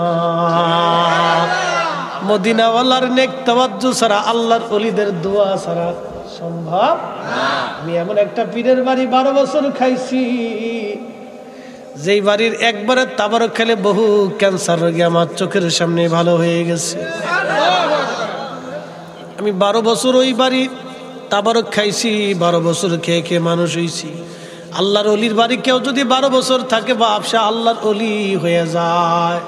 মদিনাওয়ালার নেক তাওয়াজ্জু ছাড়া, আল্লাহর ওলিদের দোয়া ছাড়া সম্ভব না। আমি এমন একটা পীরের বাড়ি 12 বছর খাইছি, যেই বাড়ির একবারে তাবারক খেলে বহু ক্যান্সার রোগী আমার চোখের সামনে ভালো হয়ে গেছে। আমি 12 বছর ওই বাড়ি তাবারক খাইছি, 12 বছর খেয়ে খেয়ে মানুষ হয়েছি। আল্লাহর অলির বাড়ি কেউ যদি 12 বছর থাকে বাপ, সে আল্লাহর অলি হয়ে যায়।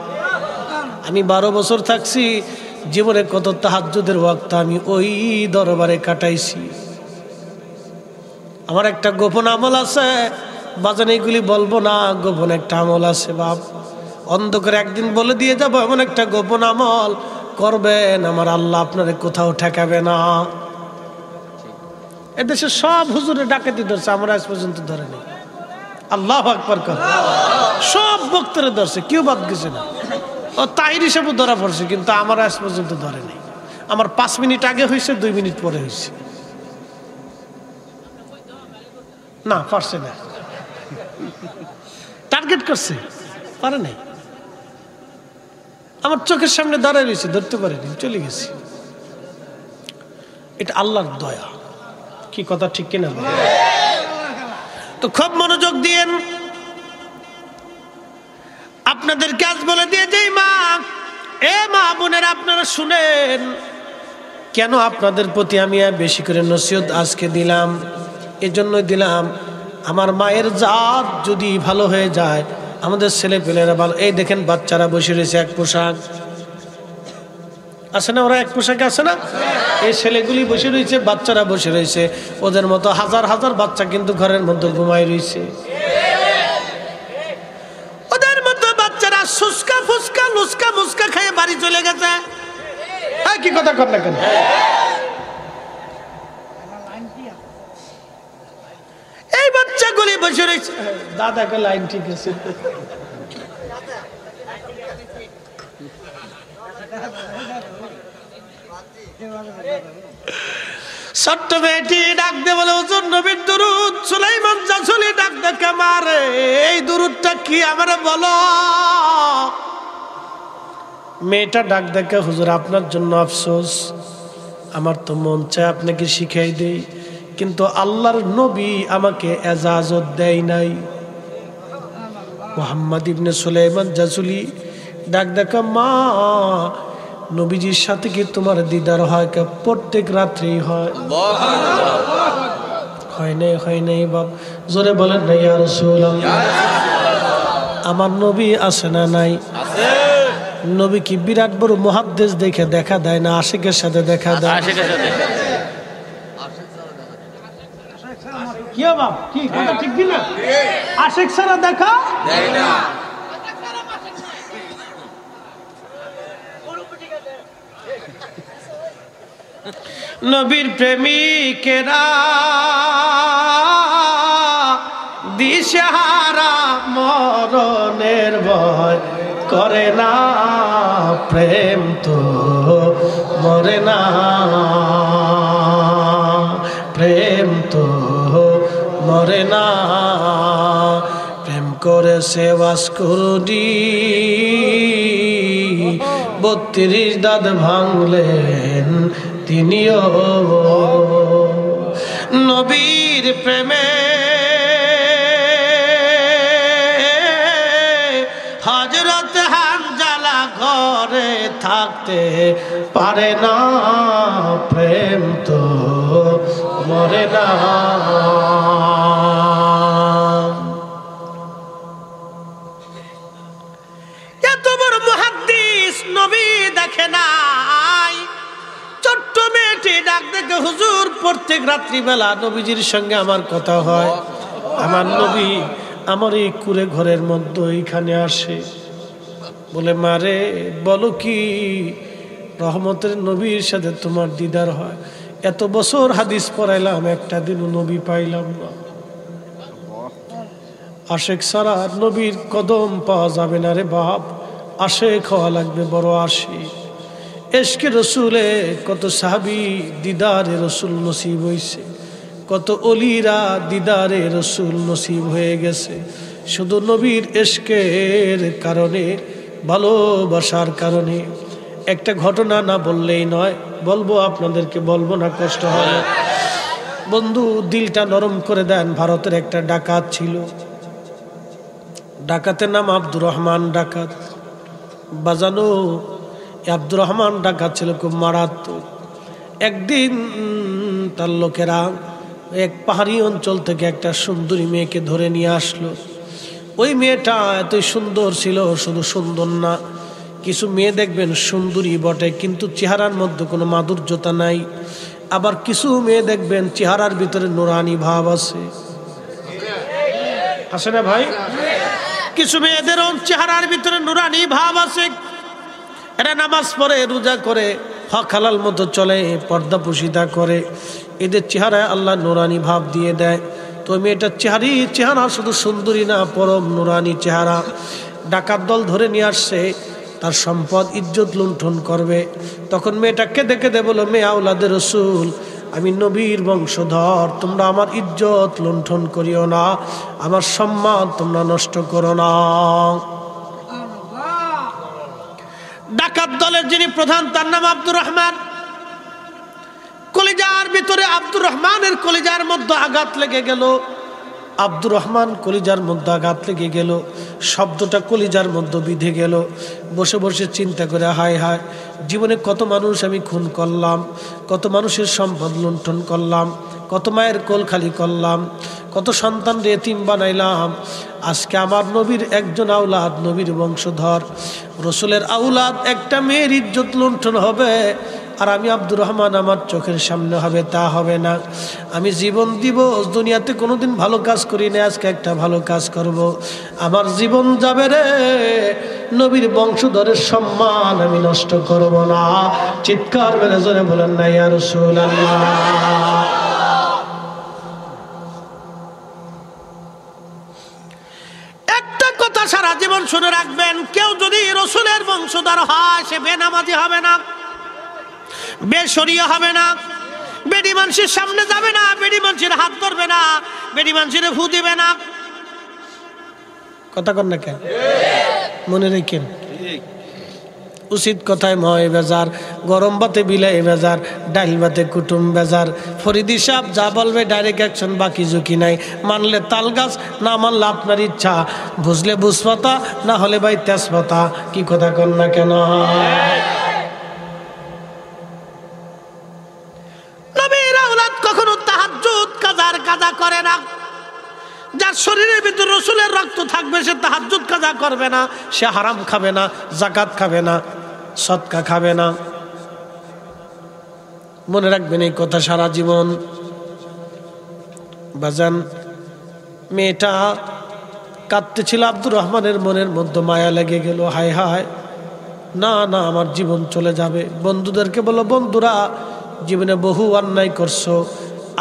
আমি 12 বছর থাকছি, জীবনে কত তাহাজ্জুদের ওয়াক্ত আমি ওই দরবারে কাটাইছি। আমার একটা গোপন আমল আছে বাজান, এইগুলি বলবো না, গোপন একটা আমল আছে বাপ, অন্ধকারে একদিন বলে দিয়ে যাবো। এমন একটা গোপন আমল করবেন, আমার আল্লাহ আপনারে কোথাও ঠেকাবে না। এদেশে সব হুজুরে ডাকাতি ধরছে, আমরা আজ পর্যন্ত ধরেনি। আল্লাহু আকবার কর। সব বক্তরে ধরছে, কেউ বাদ গেছে না। ও তাহির হিসেবে ধরা পড়ছে, কিন্তু আমার আজ পর্যন্ত ধরে নেই। আমার 5 মিনিট আগে হয়েছে, 2 মিনিট পরে হয়েছে। না পারছে না, টার্গেট করছে, পারে নাই। আমার চোখের সামনে দাঁড়ায় রয়েছে, ধরতে পারেনি, চলে গেছি। এটা আল্লাহর দয়া। কি কথা ঠিক কিনা? তো খুব মনোযোগ দিয়েন। আপনাদের কাজ বলে দিয়ে যেই মা, এ মা বোনেরা আপনারা শুনেন, কেন আপনাদের প্রতি আমি বেশি করে নসিহত আজকে দিলাম? এজন্যই দিলাম, আমার মায়ের জাত যদি ভালো হয়ে যায়, আমাদের ছেলে পেলেরা ভালো। এই দেখেন বাচ্চারা বসে রয়েছে এক পোশাক আছে না, ওরা এক পোশাকে আছে না? এই ছেলেগুলি বসে রয়েছে, বাচ্চারা বসে রয়েছে, ওদের মতো হাজার হাজার বাচ্চা কিন্তু ঘরের মধ্যে ঘুমায় রয়েছে। ওদের মতো বাচ্চারা সুস্কা ফুসকা লুস্কা মুস্কা খেয়ে বাড়ি চলে গেছে। হ্যাঁ, কি কথা কর না কেন? এই বাচ্চাগুলি বসে রয়েছে, দাদাকে লাইন ঠিক আছে। ছোট্ট বেটি ডাক দে বলে, হুজুর নবীর দুরূদ সুলাইমান জাসুলি ডাক দে কামারে, এই দুরূদটা কি আমারে বলো। মেয়েটা ডাক দেখে, হুজুর আপনার জন্য আফসোস, আমার তো মন চায় আপনাকে শিখাই দেই, কিন্তু আল্লাহর নবী আমাকে এজাজত দেয় নাই। মুহাম্মদ ইবনে সুলাইমান জাসুলি ডাক দেখা, মা নবীজির সাথে কি তোমার দিদার হয়? প্রত্যেক রাত্রেই হয়। হয় নাই বাপ, জোরে বলেন না ইয়া রাসূলুল্লাহ। আমার নবী আছে না নাই? নবী কি বিরাট বড় মুহাদ্দিস দেখে দেখা দেয় না আশিকের সাথে দেখা দেয়? কি বাপ, কি কথা ঠিক না? আশিক ছাড়া দেখা দেয় না। নবীর প্রেমিকেরা দিশাহারা মরণের ভয় করে না, প্রেম তো মরে না, প্রেম তো মরে না। প্রেম করেছে বাসকুরুডি, 32 দাঁত ভাঙলেন তিনিও। নবীর প্রেমে হযরত হানজালা ঘরে থাকতে পারে না, প্রেম তো মরে না। এত বড় মুহাদ্দিস নবী দেখে নাই। ছোট্ট মেয়েটি ডাক দেখে, হুজুর প্রত্যেক রাত্রিবেলা নবীজির সঙ্গে আমার কথা হয়। আমার নবী আমার এই কুড়ে ঘরের মধ্যে এইখানে আসে। বলে, মারে বলো কি, রহমতের নবীর সাথে তোমার দিদার হয়? এত বছর হাদিস পড়াইলাম, একটা দিনও নবী পাইলাম না। আশেক ছাড়া নবীর কদম পাওয়া যাবে না রে বাপ, আশেক হওয়া লাগবে, বড় আশিক। এশকে রসুলে কত সাহাবী দিদারে রসুল নসিব হয়েছে, কত অলিরা দিদারে রসুল নসিব হয়ে গেছে, শুধু নবীর এশকের কারণে, ভালোবাসার কারণে। একটা ঘটনা না বললেই নয়, বলবো আপনাদেরকে, বলবো না কষ্ট হয়। বন্ধু দিলটা নরম করে দেন। ভারতের একটা ডাকাত ছিল, ডাকাতের নাম আব্দুর রহমান ডাকাত। বাজানো আব্দুর রহমান ডাকাত ছিল খুব মারাত্মক। একদিন তার লোকেরা এক পাহাড়ি অঞ্চল থেকে একটা সুন্দরী মেয়েকে ধরে নিয়ে আসলো। ওই মেয়েটা এতই সুন্দর ছিল, শুধু সুন্দর না, কিছু মেয়ে দেখবেন সুন্দরী বটে কিন্তু চেহারার মধ্যে কোনো মাধুর্যতা নাই। আবার কিছু মেয়ে দেখবেন চেহারার ভিতরে নুরানি ভাব আছে, আছে না ভাই? কিছু মেয়েদের চেহারার ভিতরে নুরানি ভাব আছে, এরা নামাজ পড়ে, রোজা করে, হক হালাল মতো চলে, পর্দা পুশিদা করে, এদের চেহারায় আল্লাহ নুরানি ভাব দিয়ে দেয়। তো মেয়েটার চেহারা শুধু সুন্দরী না, পরম নুরানি চেহারা। ডাকাত দল ধরে নিয়ে আসছে, তার সম্পদ ইজ্জত লুণ্ঠন করবে। তখন মেয়েটা কেঁদে কেঁদে বলল, মেয়ে আওলাদের রসুল, আমি নবীর বংশধর, তোমরা আমার ইজ্জত লুণ্ঠন করিও না, আমার সম্মান তোমরা নষ্ট করো না। ডাকাত দলের যিনি প্রধান, তার নাম আব্দুর রহমান। কলিজার ভিতরে আব্দুর রহমানের কলিজার মধ্যে আঘাত লেগে গেল। আব্দুর রহমান কলিজার মধ্যে আঘাত লেগে গেল, শব্দটা কলিজার মধ্যে বিঁধে গেল। বসে বসে চিন্তা করে, হায় হায়, জীবনে কত মানুষ আমি খুন করলাম, কত মানুষের সম্পদ লুণ্ঠন করলাম, কত মায়ের কোল খালি করলাম, কত সন্তান এতিম বানাইলাম। আজকে আমার নবীর একজন আওলাদ, নবীর বংশধর, রসুলের আওলাদ, একটা মেয়ের ইজ্জত লুণ্ঠন হবে, আর আমি আব্দুর রহমান আমার চোখের সামনে হবে, তা হবে না। আমি জীবন দিব, দুনিয়াতে কোনোদিন ভালো কাজ করি না, আজকে একটা ভালো কাজ করব, আমার জীবন যাবে রে, নবীর বংশধরের সম্মান আমি নষ্ট করব না। চিৎকার মেরে জোরে বলেন না ইয়া রাসূলুল্লাহ। একটা কথা সারা জীবন শুনে রাখবেন, কেউ যদি রসুলের বংশধর হয়, সে বেনামাজি হবে না, বেশরিয়া হবে না, বেডি মানুষের সামনে যাবে না, বেডি মানুষের হাত ধরবে না, বেডি মানুষের ফু দিবে না। কথা কন না কেন? মনে রেখেন, উচিত কথায় ময় বেজার, গরম ভাতে বিলাই বেজার, ডাইল ভাতে কুটুম বেজার। ফরিদি সাহেব যা বলবে ডাইরেক্ট অ্যাকশন, বাকি ঝুঁকি নাই। মানলে তাল গাছ, না মানলে আপনার ইচ্ছা, বুঝলে বুঝপাতা, না হলে ভাই তেজপাতা। কি কথা কন না কেন? করে না, যার শরীরের ভিতরে রসুলের রক্ত থাকবে সে তাহাজ্জুদ কাজা করবে না, সে হারাম খাবে না, যাকাত খাবে না, সদকা খাবে না। মনে রাখবেন এই কথা সারা জীবন। বাজান, মেয়েটা কাঁদতেছিল, আব্দুর রহমানের মনের মধ্যে মায়া লেগে গেল, হায় হায়, না না, আমার জীবন চলে যাবে। বন্ধুদেরকে বলো, বন্ধুরা, জীবনে বহু অন্যায় করছো,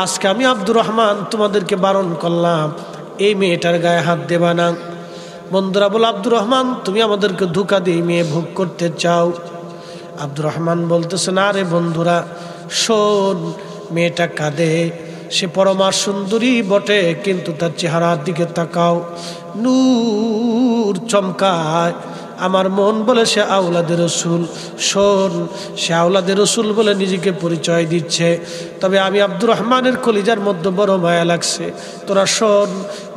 আজকে আমি আব্দুর রহমান তোমাদেরকে বারণ করলাম, এই মেয়েটার গায়ে হাত দেবা না। বন্ধুরা বলো, আব্দুর রহমান, তুমি আমাদেরকে ধোঁকা দিয়ে মেয়ে ভোগ করতে চাও। আব্দুর রহমান বলতেছে, না রে বন্ধুরা, শোন, মেয়েটা কাঁদে, সে পরমা সুন্দরী বটে, কিন্তু তার চেহারার দিকে তাকাও, নূর চমকায়। আমার মন বলে সে আওলাদের রসুল। শোন, সে আওলাদের রসুল বলে নিজেকে পরিচয় দিচ্ছে, তবে আমি আব্দুর রহমানের কলিজার মধ্যে বড় মায়া লাগছে। তোরা শোন,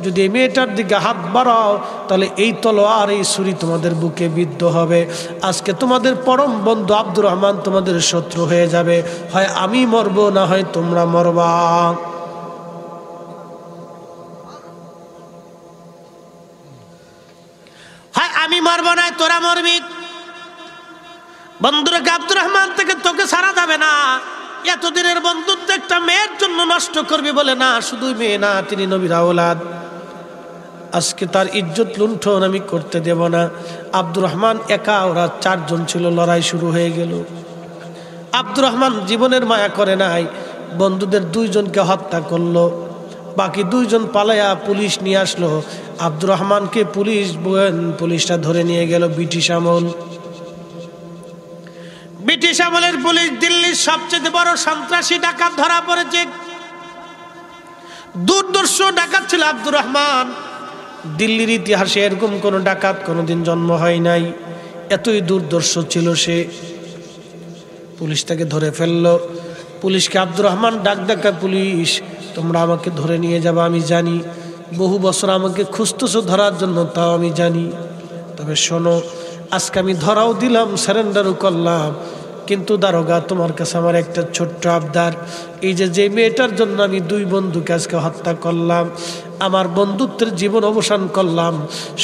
যদি এই মেয়েটার দিকে হাত বাড়াও, তাহলে এই তলোয়ার, এই ছুরি তোমাদের বুকে বিদ্ধ হবে। আজকে তোমাদের পরম বন্ধু আব্দুর রহমান তোমাদের শত্রু হয়ে যাবে, হয় আমি মরবো, না হয় তোমরা মরবা। আমি মরবো না, তোরা মরবি। বন্ধুরা, আব্দুর রহমান থেকে তোকে ছাড়া যাবে না। এতদিনের বন্ধুত্ব একটা মেয়ের জন্য নষ্ট করবি বলে না, শুধু মেয়ে না, তিনি নবীর আওলাদ, আজকে তার ইজ্জত লুণ্ঠন আমি করতে দেব না। আব্দুর রহমান একা, ওরা চারজন ছিল, লড়াই শুরু হয়ে গেল। আব্দুর রহমান জীবনের মায়া করে নাই, বন্ধুদের দুইজনকে হত্যা করলো, বাকি দুইজন পালায়া পুলিশ নিয়ে আসলো। আব্দুর রহমানকে পুলিশটা ধরে নিয়ে গেল ব্রিটিশ আমল। ব্রিটিশ আমলের পুলিশ, দিল্লির সবচেয়ে বড় সন্ত্রাসী ডাকাত ধরা পড়েছে। দুর্দর্শ ডাকাত ছিল আব্দুর রহমান। দিল্লির ইতিহাসে এরকম কোন ডাকাত কোনোদিন জন্ম হয় নাই, এতই দুর্দর্শ ছিল সে। পুলিশ তাকে ধরে ফেললো। পুলিশকে আব্দুর রহমান ডাক ডাকা, পুলিশ, তোমরা আমাকে ধরে নিয়ে যাবে, আমি জানি বহু বছর আমাকে খুঁজতেছো ধরার জন্য, তাও আমি জানি, তবে শোনো, আজকে আমি ধরাও দিলাম, সারেন্ডারও করলাম, কিন্তু দারোগা, তোমার কাছে আমার একটা ছোট্ট আবদার, এই যে মেয়েটার জন্য আমি 2 বন্ধুকে আজকে হত্যা করলাম, আমার বন্ধুত্বের জীবন অবসান করলাম,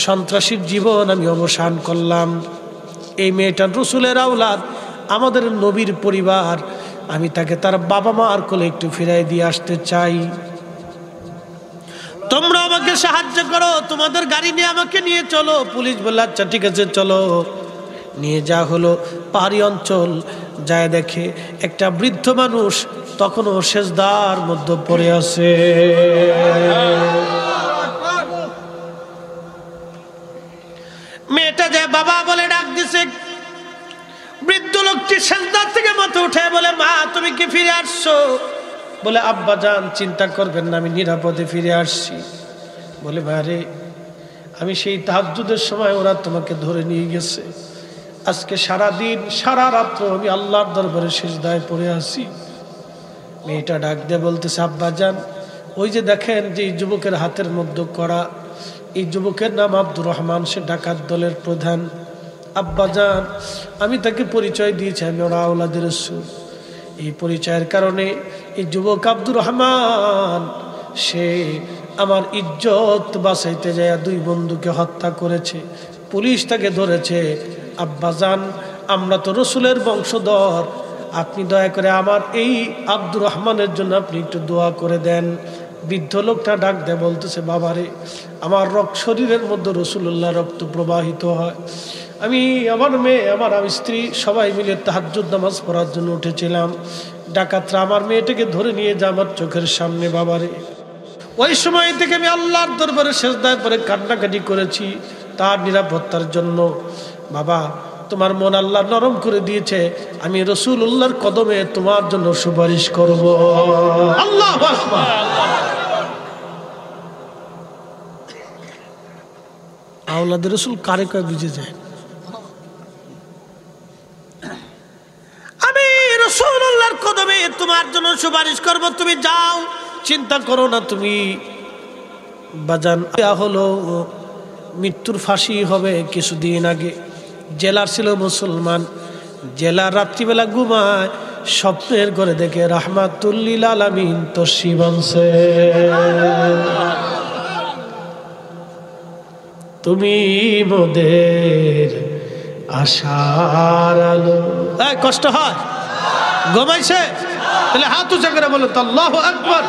সন্ত্রাসীর জীবন আমি অবসান করলাম, এই মেয়েটার রসুলের আওলাদ, আমাদের নবীর পরিবার, আমি তাকে তার বাবা মার কোলে একটু ফিরাই দিয়ে আসতে চাই, তোমরা আমাকে সাহায্য করো, তোমাদের গাড়ি নিয়ে আমাকে নিয়ে চলো। পুলিশ বলল আচ্ছা ঠিক আছে চলো। নিয়ে যা হলো পাহাড়ি অঞ্চল, যায় দেখে একটা বৃদ্ধ মানুষ তখনও সেজদার মধ্যে পড়ে আছে। মেয়েটা যায় বাবা বলে ডাক দিছে, বৃদ্ধ লোকটি সেজদার থেকে মাথা উঠে বলে মা তুমি কি ফিরে আসছো? বলে আব্বা জান চিন্তা করবেন না, আমি নিরাপদে ফিরে আসছি। বলে ভাইরে, আমি সেই তাহাজ্জুদের সময় ওরা তোমাকে ধরে নিয়ে গেছে, আজকে সারা দিন সারা রাত্র আমি আল্লাহর দরবারে সিজদায় পড়ে আছি। মেয়েটা ডাক দিয়ে বলতেছে আব্বা জান, ওই যে দেখেন যে এই যুবকের হাতের মধ্যে করা, এই যুবকের নাম আব্দুর রহমান, সে ডাকাত দলের প্রধান। আব্বা জান, আমি তাকে পরিচয় দিয়েছি আমি ওরা আওলাদের রাসূল। এই পরিচয়ের কারণে এই যুবক আব্দুর রহমান সে আমার ইজ্জত বাঁচাইতে যায় 2 বন্ধুকে হত্যা করেছে, পুলিশ তাকে ধরেছে। আব্বাজান, আমরা তো রসুলের বংশধর, আপনি দয়া করে আমার এই আব্দুর রহমানের জন্য আপনি একটু দোয়া করে দেন। বৃদ্ধ লোকটা ডাক দেয় বলতেছে বাবারে, আমার শরীরের মধ্যে রসুল্লাহ রক্ত প্রবাহিত হয়, আমি আমার মেয়ে আমার স্ত্রী সবাই মিলে তাহাজ্জুদ নামাজ পড়ার জন্য উঠেছিলাম, ডাকাতরা আমার মেয়েটাকে ধরে নিয়ে যায় আমার চোখের সামনে। বাবারে, ওই সময় থেকে আমি আল্লাহর দরবারে সেজদায় পড়ে কান্নাকাটি করেছি তার নিরাপত্তার জন্য। বাবা, তোমার মন আল্লাহ নরম করে দিয়েছে, আমি রাসূলুল্লাহর কদমে তোমার জন্য সুপারিশ করব। আল্লাহু আকবার। আওলাদ রাসূল কারে কয় বুঝে যায়, আমি রাসূলুল্লাহর কদমে তোমার জন্য সুপারিশ করব, তুমি যাও, চিন্তা করো না তুমি। বাজান হলো মৃত্যুর ফাঁসি হবে কিছুদিন আগে, জেলার ছিল মুসলমান, জেলার রাত্রিবেলা ঘুমায়, স্বপ্নের ঘরে দেখে রাহমাতুল লিল আলামিন তশরিফ আনছে। তুমি মোদের আশার আলো। কষ্ট হয়, ঘুমাইছে, তাহলে হাত উঁচা করে বলো তো আল্লাহু আকবার,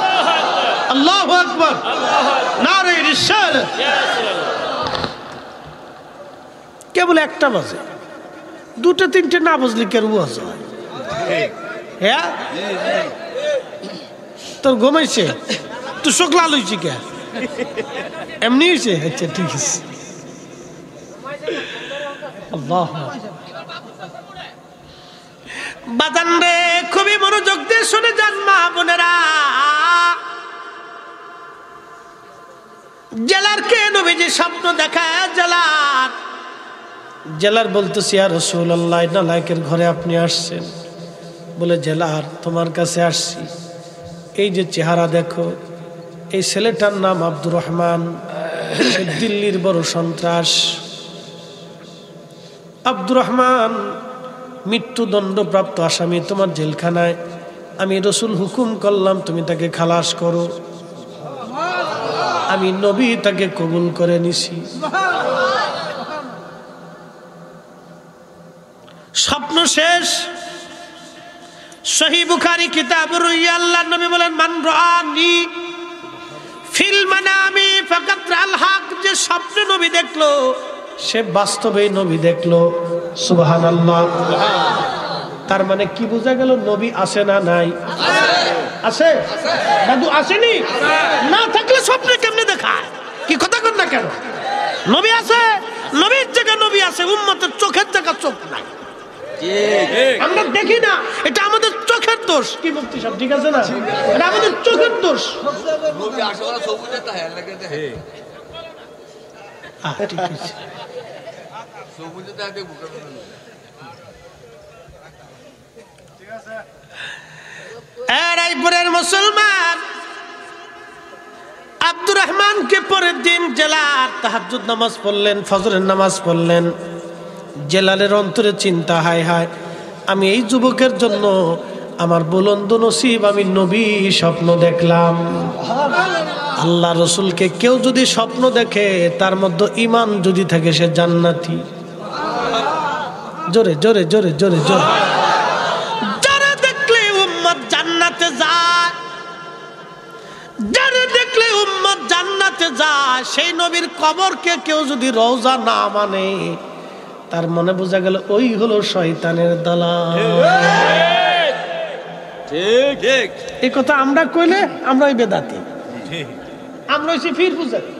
আল্লাহু আকবার, নারে রিসালাত। কেবল 1টা বাজে, 2টা 3টে না বুঝলে কেউ ওয়াজ হয়? হ্যাঁ, তোর ঘুমাইছে, তুই শুকলা লইছি কে? এমনি হয়েছে? আচ্ছা ঠিক আছে। আল্লাহ বাজান রে, খুবই মনোযোগ দিয়ে শুনে যান মা বোনেরা। জেলার কে নবীজি স্বপ্ন দেখায়, জেলার বলতেছি ইয়া রাসূলুল্লাহ, নালায়েকের ঘরে আপনি আসছেন। বলে জেলার, তোমার কাছে আসছি, এই যে চেহারা দেখো, এই ছেলেটার নাম আব্দুর রহমান, সে দিল্লির বড় সন্ত্রাস। আব্দুর রহমান মৃত্যুদণ্ডপ্রাপ্ত আসামি তোমার জেলখানায়, আমি রসুল হুকুম করলাম তুমি তাকে খালাস করো, আমি নবী তাকে কবুল করে নিছি। স্বপ্ন শেষ। সহিহ বুখারী কিতাবুর রুইয়া, আল্লাহর নবী বলেন মান রাআনি ফিল মানামি ফাকাত রাআল হক, যে স্বপ্নে নবী দেখলো সে বাস্তবেই নবী দেখলো। সুবহানাল্লাহ। তার মানে কি বোঝা গেল? নবী আছে না নাই? আছে। দাদু আসেনি? না থাকলে স্বপ্নে কেমনে দেখায়? কি কথা কর না কেন? নবী আছে, নবীর জায়গা নবী আছে, উম্মতের চোখের জায়গা চোখ নাই। আমরা দেখি না, এটা আমাদের চোখের দোষ। কি মুফতি সাহেব ঠিক আছে না? এটা আমাদের চোখের দোষ। ঠিক আছে। রায়পুরের মুসলমান আব্দুর রহমানকে পরের দিন জেলার তাহাজ্জুদ নামাজ পড়লেন, ফজরের নামাজ পড়লেন। জেলালের অন্তরে চিন্তা, হায় হায় আমি এই যুবকের জন্য আমার বুলন্দ নসিব, আমি নবী স্বপ্ন দেখলাম। আল্লাহ রসুলকে কেউ যদি স্বপ্ন দেখে তার মধ্যে ঈমান যদি থাকে সে জান্নাতি। জোরে জোরে জোরে জোরে জোরে। যারা দেখলে উম্মত জান্নাতে যায়, যারা দেখলে উম্মত জান্নাতে যায়, সেই নবীর কবরকে কেউ যদি রওজা না মানে তার মনে বোঝা গেল ওই হলো শয়তানের দালাল। ঠিক ঠিক। এই কথা আমরা কইলে আমরা ওই বেদাতি, আমরা হইছি পীর পূজারি,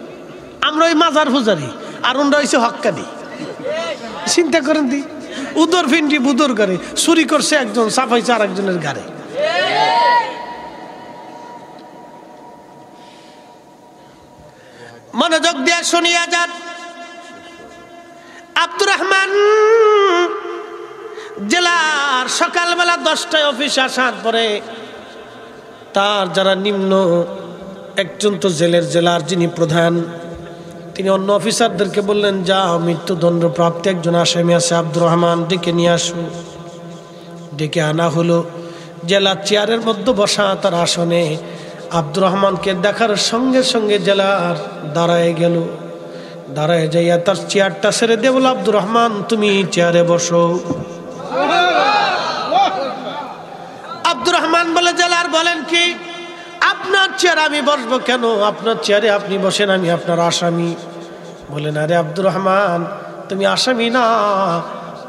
আমরা ওই মাজার পূজারি, আর ওরা হইছে হক্কানি। চিন্তা করেন দি, উদর ফিন্ডি বুদর করে চুরি করছে একজন, সাফাইছে আর একজনের গাড়ি। মনোযোগ দিয়ে শুনিয়া যান। আব্দুর রহমান জেলার সকালবেলা 10টায় অফিস আসার পরে তার যারা নিম্ন, একজন তো জেলার যিনি প্রধান, তিনি অন্য অফিসারদেরকে বললেন, যা মৃত্যুদণ্ড প্রাপ্ত একজন আসামি আছে আব্দুর রহমান, ডেকে নিয়ে আসো। ডেকে আনা হলো। জেলার চেয়ারের মধ্যে বসা তার আসনে আব্দুর রহমানকে দেখার সঙ্গে সঙ্গে জেলার দাঁড়ায় গেল। দাঁড়ায় যাইয়া তার চেয়ারটা ছেড়ে দিয়ে বলল, আব্দুর রহমান তুমি চেয়ারে বসো। আব্দুর রহমান বলে, জেলার বলেন কি? আপনার চেয়ারে আমি বসবো কেন? আপনার চেয়ারে আপনি বসেন, আমি আপনার আসামি। বলেন, আরে আব্দুর রহমান তুমি আসামি না,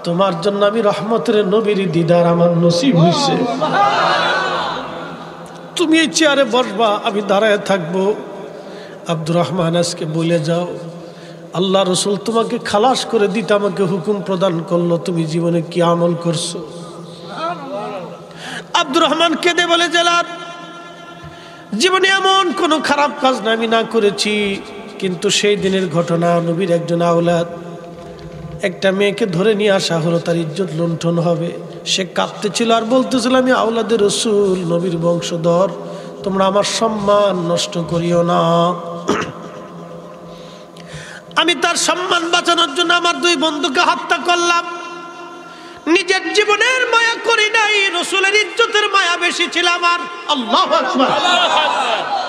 তোমার জন্য আমি রহমতের নবীর দিদার আমার নসিব হইছে। তুমি এই চেয়ারে বসবা, আমি দাঁড়ায় থাকবো। আব্দুর রহমান আজকে বলে যাও, আল্লাহ রসুল তোমাকে খালাস করে দিতে আমাকে হুকুম প্রদান করলো, তুমি জীবনে কি আমল করছো? আব্দুর রহমান কেঁদে বলে, জেলার জীবনে এমন কোনো খারাপ কাজ না আমি না করেছি, কিন্তু সেই দিনের ঘটনা, নবীর একজন আওলাদ, একটা মেয়েকে ধরে নিয়ে আসা হলো, তার ইজ্জত লুণ্ঠন হবে। সে কাঁদতেছিল আর বলতেছিল, আমি আওলাদের রসুল, নবীর বংশধর, তোমরা আমার সম্মান নষ্ট করিও না। আমি তার সম্মান বাঁচানোর জন্য আমার 2 বন্ধুকে হত্যা করলাম। নিজের জীবনের মায়া করি নাই, রসুলের ইজ্জতের মায়া বেশি ছিল আমার। আল্লাহু আকবার।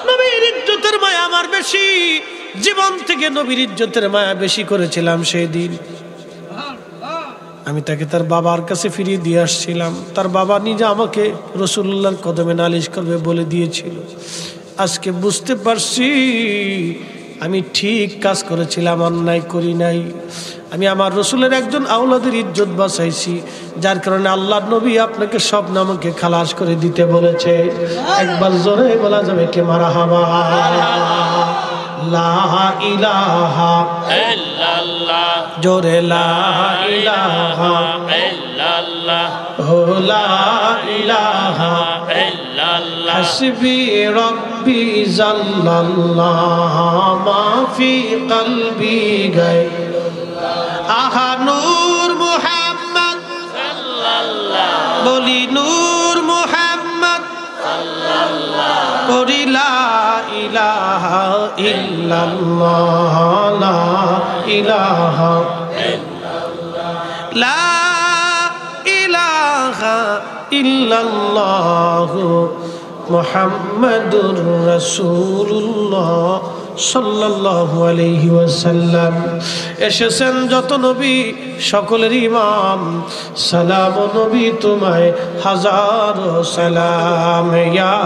নবীর ইজ্জতের মায়া আমার বেশি, জীবন থেকে নবীর ইজ্জতের মায়া বেশি করেছিলাম সেই দিন। আমি তাকে তার বাবার কাছে ফিরিয়ে দিয়ে আসছিলাম। তার বাবা নিজে আমাকে রাসূলুল্লাহর কদমে নালিশ করবে বলে দিয়েছিল। আজকে বুঝতে পারছি আমি ঠিক কাজ করেছিলাম, অন্যায় করি নাই। আমি আমার রসুলের একজন আওলাদের ইজ্জত বাঁচাইছি, যার কারণে আল্লাহর নবী আপনাকে সব নামকে খালাস করে দিতে বলেছে। একবার জোরে বলা যাবে কে মারহাবা। লা ইলাহা ইল্লাল্লাহ, জোরে লা ইলাহা ইল্লাল্লাহ, ও লা ইলাহা ইল্লাল্লাহ, হাসবি রব্বি জাল্লাল্লাহ, মা ফি কলবি গায়রুল্লাহ। আহা নূর মুহাম্মদ সাল্লাল্লাহ, বলি নূর মুহাম্মদ সাল্লাল্লাহ, বলি লা ইলাহা ইল্লাল্লাহ, লা ইলাহা ইল্লাল্লাহ, লা ইলাহা ইল্লাল্লাহ মুহাম্মাদুর রাসূলুল্লাহ সাল্লাল্লাহু আলাইহি ওয়াসাল্লাম। এসেছেন যত নবী সকলের ইমাম, সালাম নবী তোমায় হাজারো সালাম। ইয়া